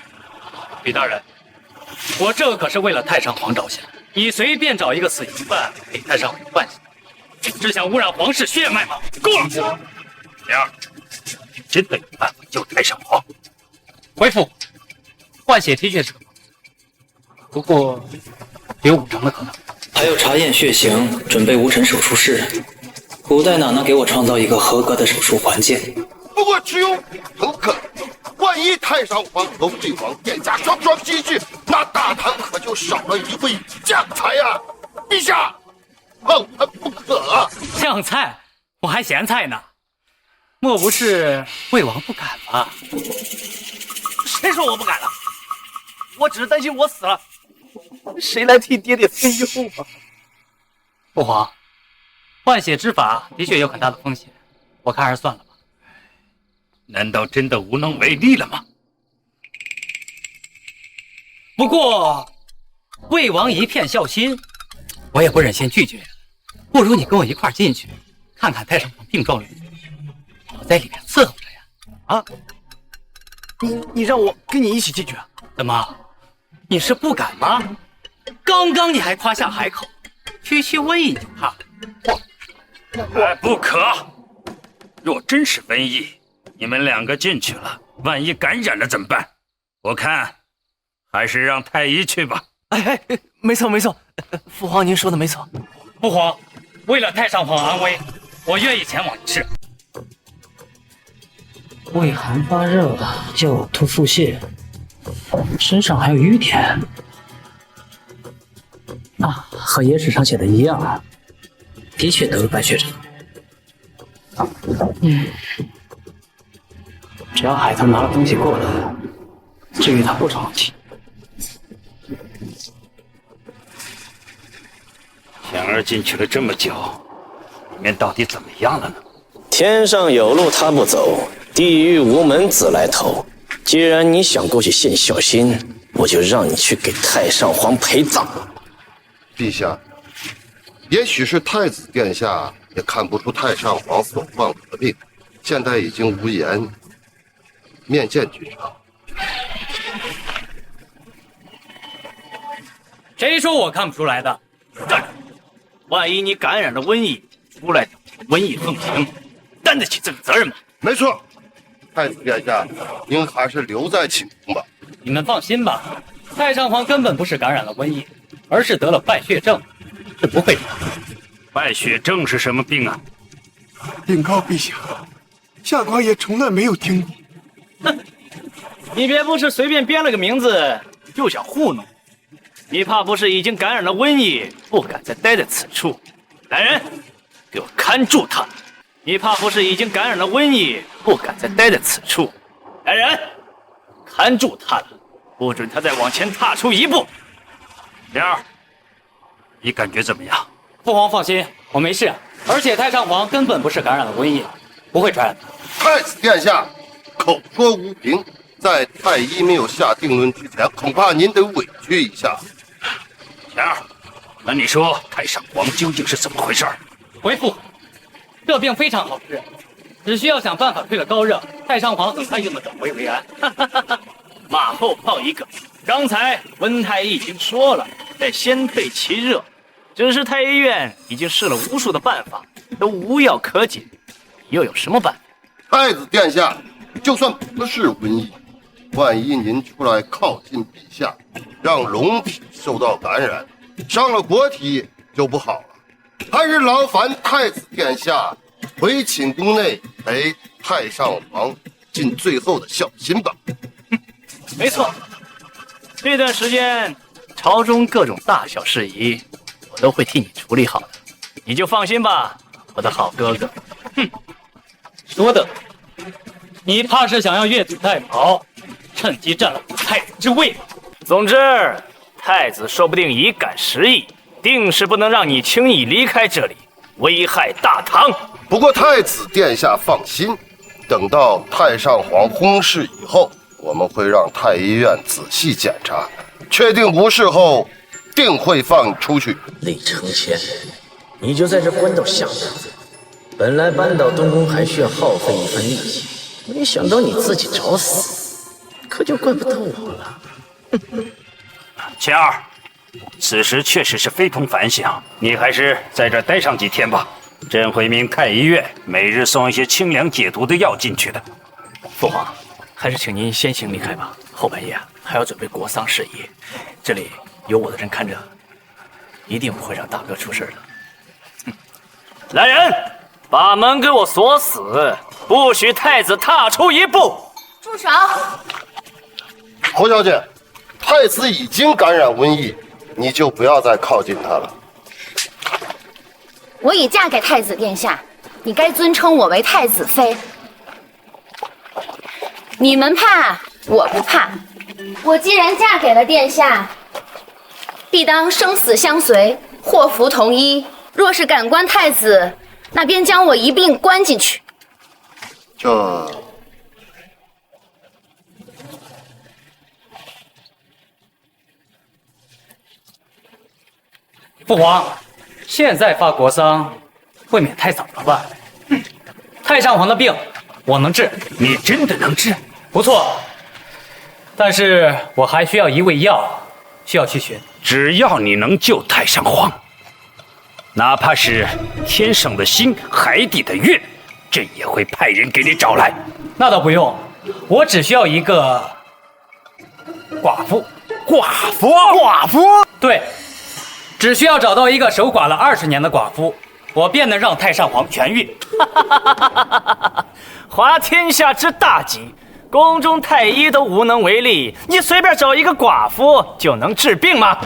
李大人，我这可是为了太上皇着想。你随便找一个死刑犯给太上皇换血，是想污染皇室血脉吗？够了！莲儿，你真的有办法救太上皇？回复，换血的确是可能，不过有5成的可能。还有查验血型，准备无尘手术室。古代哪能给我创造一个合格的手术环境？不过只有5成可能。万一太上皇和魏王殿下双双击去，那大唐可就少了一位将才呀！陛下，万万不可！酱菜，我还咸菜呢。莫不是魏王不敢吧？谁说我不敢了？我只是担心我死了，谁来替爹爹分忧啊？父皇，换血之法的确有很大的风险，我看还是算了吧。难道真的无能为力了吗？不过，魏王一片孝心，我也不忍心拒绝。不如你跟我一块进去，看看太上皇病状如何，我在里面伺候着呀。啊？你让我跟你一起进去啊？怎么？你是不敢吗？刚刚你还夸下海口，区瘟疫你就怕？不可！若真是瘟疫，你们2个进去了，万一感染了怎么办？我看还是让太医去吧。哎，没错，父皇您说的没错。父皇，为了太上皇安危，我愿意前往一试。畏寒发热，叫呕吐腹泻，身上还有瘀点。啊，和野史上写的一样，的确得了败血症。只要海棠拿了东西过来，至于他不成问题。贤儿进去了这么久，里面到底怎么样了呢？天上有路他不走，地狱无门自来投。既然你想过去献孝心，我就让你去给太上皇陪葬。陛下，也许是太子殿下也看不出太上皇所患何病，现在已经无颜面见君上。谁说我看不出来的？站住！万一你感染了瘟疫，出来瘟疫横行，担得起这个责任吗？没错，太子殿下，您还是留在寝宫吧。你们放心吧，太上皇根本不是感染了瘟疫，而是得了败血症，是不会的。败血症是什么病啊？禀告陛下，下官也从来没有听过。哼，你别不是随便编了个名字就想糊弄？你怕不是已经感染了瘟疫，不敢再待在此处？来人，给我看住他！你怕不是已经感染了瘟疫，不敢再待在此处？来人，看住他了，不准他再往前踏出一步。莲儿，你感觉怎么样？父皇放心，我没事，而且太上皇根本不是感染了瘟疫，不会传染的。太子殿下，口说无凭，在太医没有下定论之前，恐怕您得委屈一下。贤儿，那你说太上皇究竟是怎么回事？回复，这病非常好治，只需要想办法退了高热，太上皇很快就能转危为安。马后炮一个，刚才温太医已经说了，得先退其热。只是太医院已经试了无数的办法，都无药可解，又有什么办法？太子殿下，就算不是瘟疫，万一您出来靠近陛下，让龙体受到感染，伤了国体就不好了。还是劳烦太子殿下回寝宫内陪太上皇尽最后的孝心吧。没错，这段时间朝中各种大小事宜，我都会替你处理好的，你就放心吧，我的好哥哥。哼，说的，你怕是想要越俎代庖，趁机占了太子之位吧？总之，太子说不定已感时宜，定是不能让你轻易离开这里，危害大唐。不过太子殿下放心，等到太上皇薨逝以后，我们会让太医院仔细检查，确定无事后，定会放你出去。李承前，你就在这关到下辈子。本来扳倒东宫还需要耗费一番力气，没想到你自己找死，可就怪不得我了。钱儿，此时确实是非同凡响，你还是在这待上几天吧。朕会命太医院每日送一些清凉解毒的药进去的。父皇，还是请您先行离开吧，后半夜还要准备国丧事宜，这里有我的人看着，一定不会让大哥出事的。来人，把门给我锁死，不许太子踏出一步。住手！侯小姐，太子已经感染瘟疫，你就不要再靠近他了。我已嫁给太子殿下，你该尊称我为太子妃。你们怕，我不怕。我既然嫁给了殿下，必当生死相随，祸福同依。若是敢关太子，那便将我一并关进去。这父皇，现在发国丧，未免太早了吧？太上皇的病，我能治。你真的能治？不错，但是我还需要一味药，需要去寻。只要你能救太上皇，哪怕是天上的星，海底的月，朕也会派人给你找来。那倒不用，我只需要一个寡妇。寡妇？对，只需要找到一个守寡了20年的寡妇，我便能让太上皇痊愈。滑天下之大稽，宫中太医都无能为力，你随便找一个寡妇就能治病吗？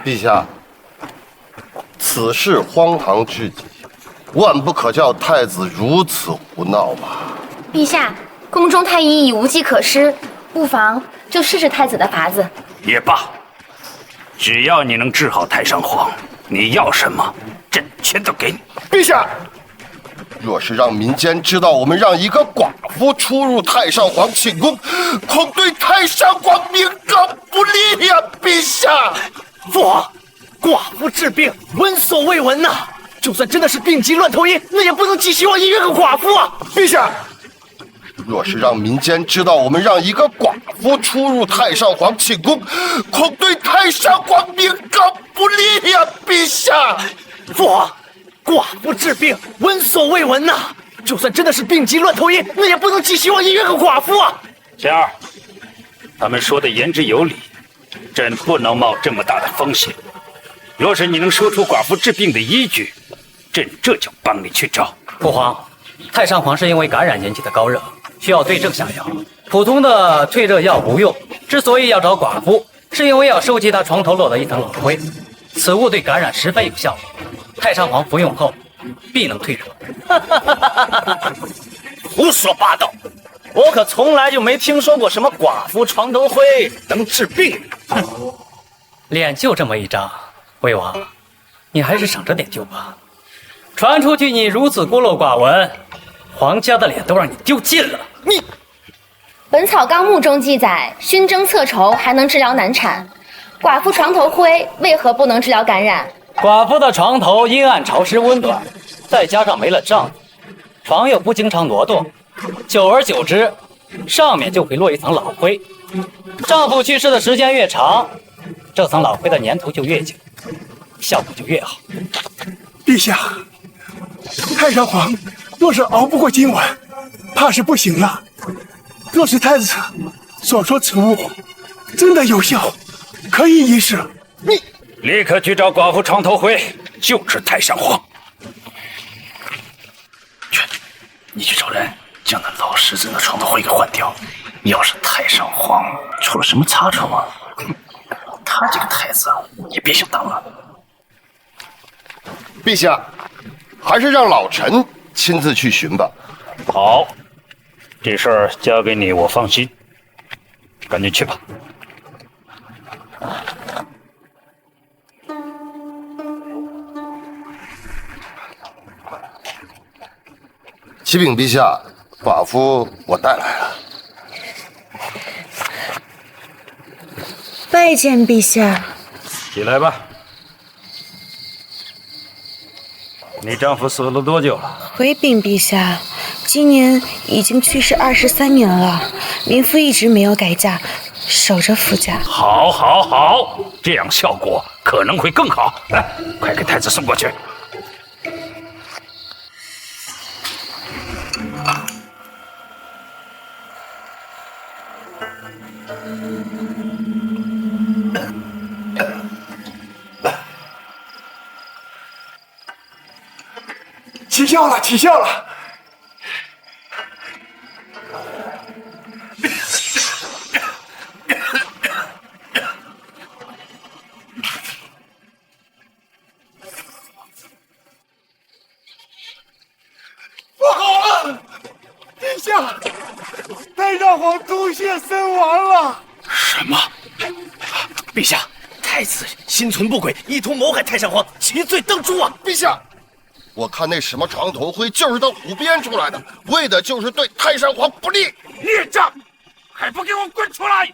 陛下，此事荒唐至极，万不可叫太子如此胡闹吧。陛下，宫中太医已无计可施，不妨就试试太子的法子。也罢，只要你能治好太上皇，你要什么，朕全都给你。陛下，若是让民间知道我们让一个寡妇出入太上皇寝宫，恐对太上皇名告不利呀！陛下，父皇，寡妇治病闻所未闻呐！就算真的是病急乱投医，那也不能寄希望医院个寡妇啊！陛下，若是让民间知道我们让一个寡妇出入太上皇寝宫，恐对太上皇名告不利呀！陛下，父皇，寡妇治病闻所未闻呐！就算真的是病急乱投医，那也不能寄希望医院个寡妇啊！贤儿，他们说的言之有理，朕不能冒这么大的风险。若是你能说出寡妇治病的依据，朕这就帮你去找。父皇，太上皇是因为感染引起的高热，需要对症下药。普通的退热药无用，之所以要找寡妇，是因为要收集他床头落的一层老灰，此物对感染十分有效。太上皇服用后，必能退热。胡说八道！我可从来就没听说过什么寡妇床头灰能治病。脸就这么一张，魏王，你还是省着点救吧。传出去你如此孤陋寡闻，皇家的脸都让你丢尽了。你，《本草纲目》中记载，熏蒸侧绸还能治疗难产，寡妇床头灰为何不能治疗感染？寡妇的床头阴暗潮湿温暖，再加上没了丈夫，床又不经常挪动，久而久之，上面就会落一层老灰。丈夫去世的时间越长，这层老灰的粘土就越久，效果就越好。陛下，太上皇若是熬不过今晚，怕是不行了。若是太子所说此物真的有效，可以一试。你立刻去找寡妇床头灰，救治太上皇。去，你去找人将那老狮子的床头灰给换掉。要是太上皇出了什么差错啊，他这个太子也别想当了。陛下，还是让老臣亲自去寻吧。好，这事儿交给你，我放心。赶紧去吧。启禀陛下，寡妇我带来了。拜见陛下。起来吧。你丈夫死了多久了？回禀陛下，今年已经去世23年了，民妇一直没有改嫁，守着夫家。好，好，好，这样效果可能会更好。来，快给太子送过去。起效了，起效了！不好了，陛下，太上皇吐血身亡了！什么？陛下，太子心存不轨，意图谋害太上皇，其罪当诛啊！陛下。我看那什么床头灰就是他胡编出来的，为的就是对太上皇不利。孽障，还不给我滚出来！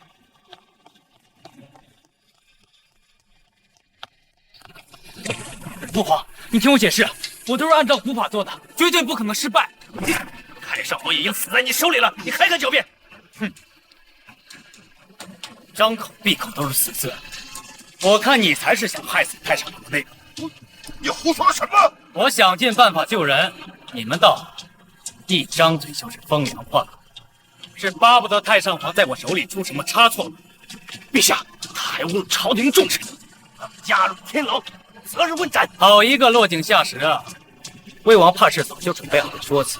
父皇，你听我解释，我都是按照古法做的，绝对不可能失败。太上皇已经死在你手里了，你还敢狡辩？哼！张口闭口都是死字，我看你才是想害死太上皇的那个。你胡说什么？我想尽办法救人，你们倒一张嘴就是风凉话，是巴不得太上皇在我手里出什么差错。陛下，他还侮辱朝廷重臣，加入天牢，择日问斩。好一个落井下石啊！魏王怕是早就准备好了说辞，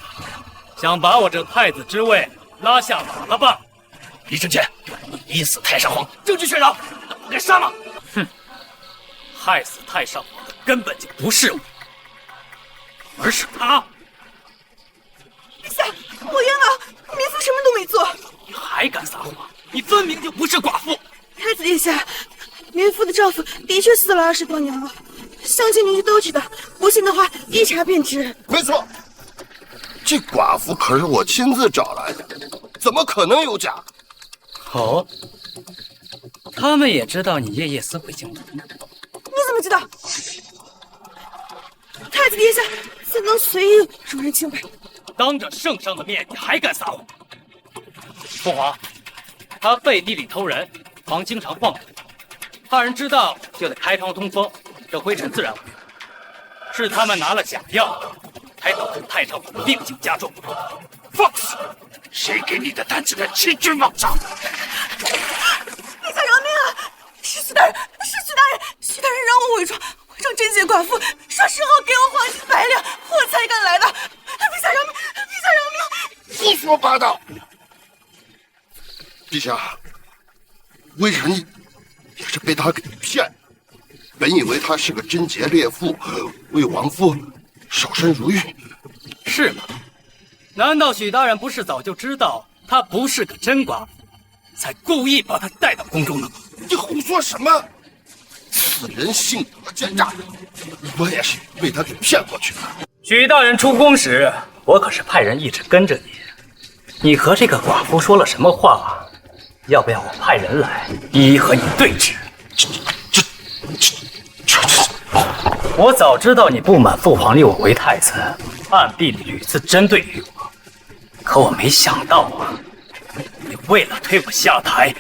想把我这太子之位拉下马了吧？李承乾，你死太上皇，证据确凿，不该杀吗？哼，害死太上皇的根本就不是我，而是他。陛下，我冤枉，民妇什么都没做。你还敢撒谎？你分明就不是寡妇。太子殿下，民妇的丈夫的确死了20多年了，乡亲邻居都知道，不信的话一查便知。没错，这寡妇可是我亲自找来的，怎么可能有假？哦，他们也知道你夜夜思回京城。你怎么知道？太子殿下怎能随意容人清白？当着圣上的面，你还敢撒谎？父皇，他背地里偷人，往京城晃悠，怕人知道就得开窗通风，这灰尘自然会有。是他们拿了假药，才导致太上皇的病情加重。放肆！谁给你的胆子敢欺君妄造？陛下饶命啊！是徐大人，是徐大人，徐大人让我伪装贞洁寡妇，说事后给我黄金100两，我才敢来的。陛下饶命！陛下饶命！胡说八道！陛下，微臣也是被他给骗，本以为她是个贞洁烈妇，为王夫守身如玉。是吗？难道许大人不是早就知道她不是个真寡妇，才故意把她带到宫中的吗？你胡说什么？此人性格奸诈，我也是被他给骗过去的。许大人出宫时，我可是派人一直跟着你。你和这个寡妇说了什么话？要不要我派人来一一和你对质？我早知道你不满父皇立我为太子，暗地里屡次针对于我，可我没想到啊，你为了推我下台，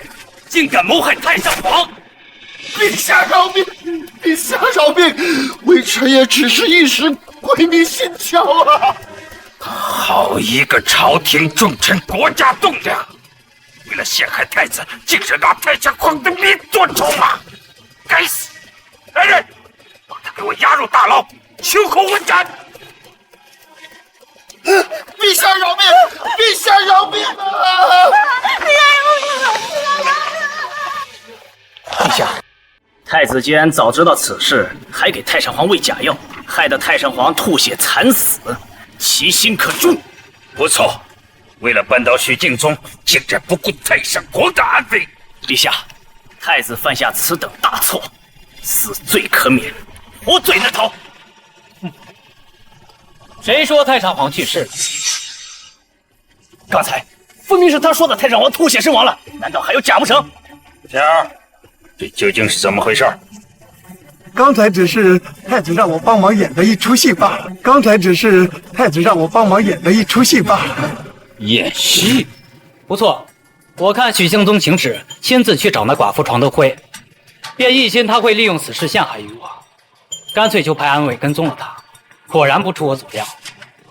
竟敢谋害太上皇！陛下饶命！陛下饶命！微臣也只是一时鬼迷心窍啊！好一个朝廷重臣国家栋梁，为了陷害太子，竟然拿太上皇的命做筹码！该死！来人，把他给我押入大牢，秋后问斩！陛下饶命！陛下饶命啊！陛下，太子既然早知道此事，还给太上皇喂假药，害得太上皇吐血惨死，其心可诛。不错，为了扳倒许敬宗，竟然不顾太上皇的安危。陛下，太子犯下此等大错，死罪可免，活罪难逃。谁说太上皇去世？刚才分明是他说的太上皇吐血身亡了，难道还有假不成？嘉儿，这究竟是怎么回事？刚才只是太子让我帮忙演的一出戏罢了。演戏？不错，我看许敬宗请旨，亲自去找那寡妇床头柜，便一心他会利用此事陷害于我，干脆就派安卫跟踪了他。果然不出我所料，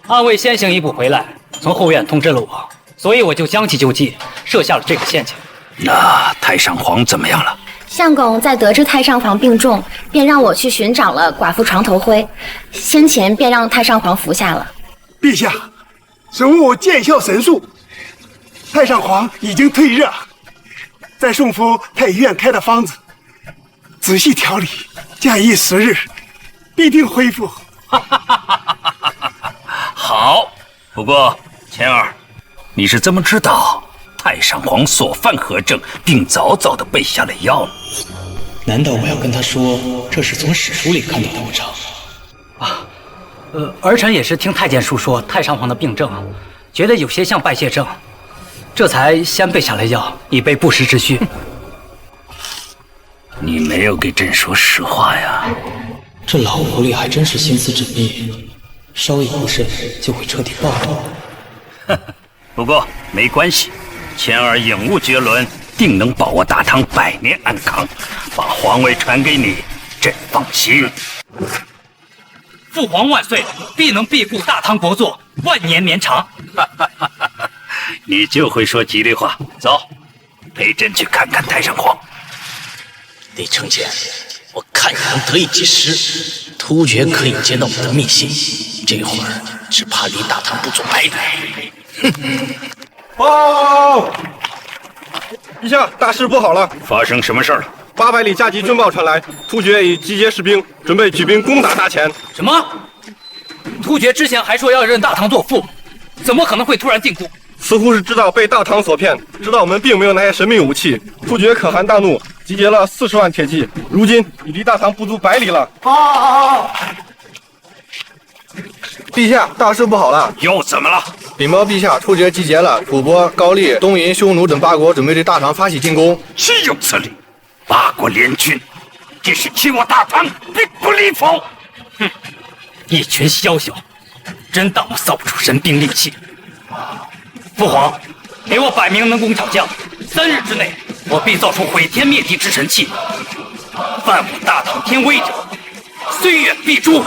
安卫先行一步回来，从后院通知了我，所以我就将计就计，设下了这个陷阱。那太上皇怎么样了？相公在得知太上皇病重，便让我去寻找了寡妇床头灰，先前便让太上皇服下了。陛下，容我见效神速，太上皇已经退热，再送服太医院开的方子，仔细调理，建议10日，必定恢复。好，不过钱儿，你是怎么知道太上皇所犯何症，并早早的备下了药呢？难道我要跟他说这是从史书里看到的不成？儿臣也是听太监叔说太上皇的病症，觉得有些像败血症，这才先备下了药，以备不时之需。你没有给朕说实话呀？这老狐狸还真是心思缜密，稍一不慎就会彻底暴露。不过没关系，钱儿颖悟绝伦，定能保我大唐100年安康，把皇位传给你，朕放心。父皇万岁，必能庇护大唐国祚，万年绵长。你就会说吉利话，走，陪朕去看看太上皇。李承乾，我看你能得以及时，突厥可以接到我的密信，这会儿只怕离大唐不足100里。报！陛下，大事不好了！发生什么事了？800里加急军报传来，突厥已集结士兵，准备举兵攻打大前。什么？突厥之前还说要认大唐作父，怎么可能会突然进攻？似乎是知道被大唐所骗，知道我们并没有那些神秘武器。突厥可汗大怒，集结了40万铁骑，如今已离大唐不足100里了。陛下，大事不好了！又怎么了？禀报陛下，突厥集结了吐蕃、高丽、东瀛、匈奴等8国，准备对大唐发起进攻。岂有此理！8国联军，这是欺我大唐，并不离否！哼，一群宵小，真当我扫不出神兵利器？父皇，给我100名能工巧匠，3日之内，我必造出毁天灭地之神器。犯我大唐天威者，虽远必诛。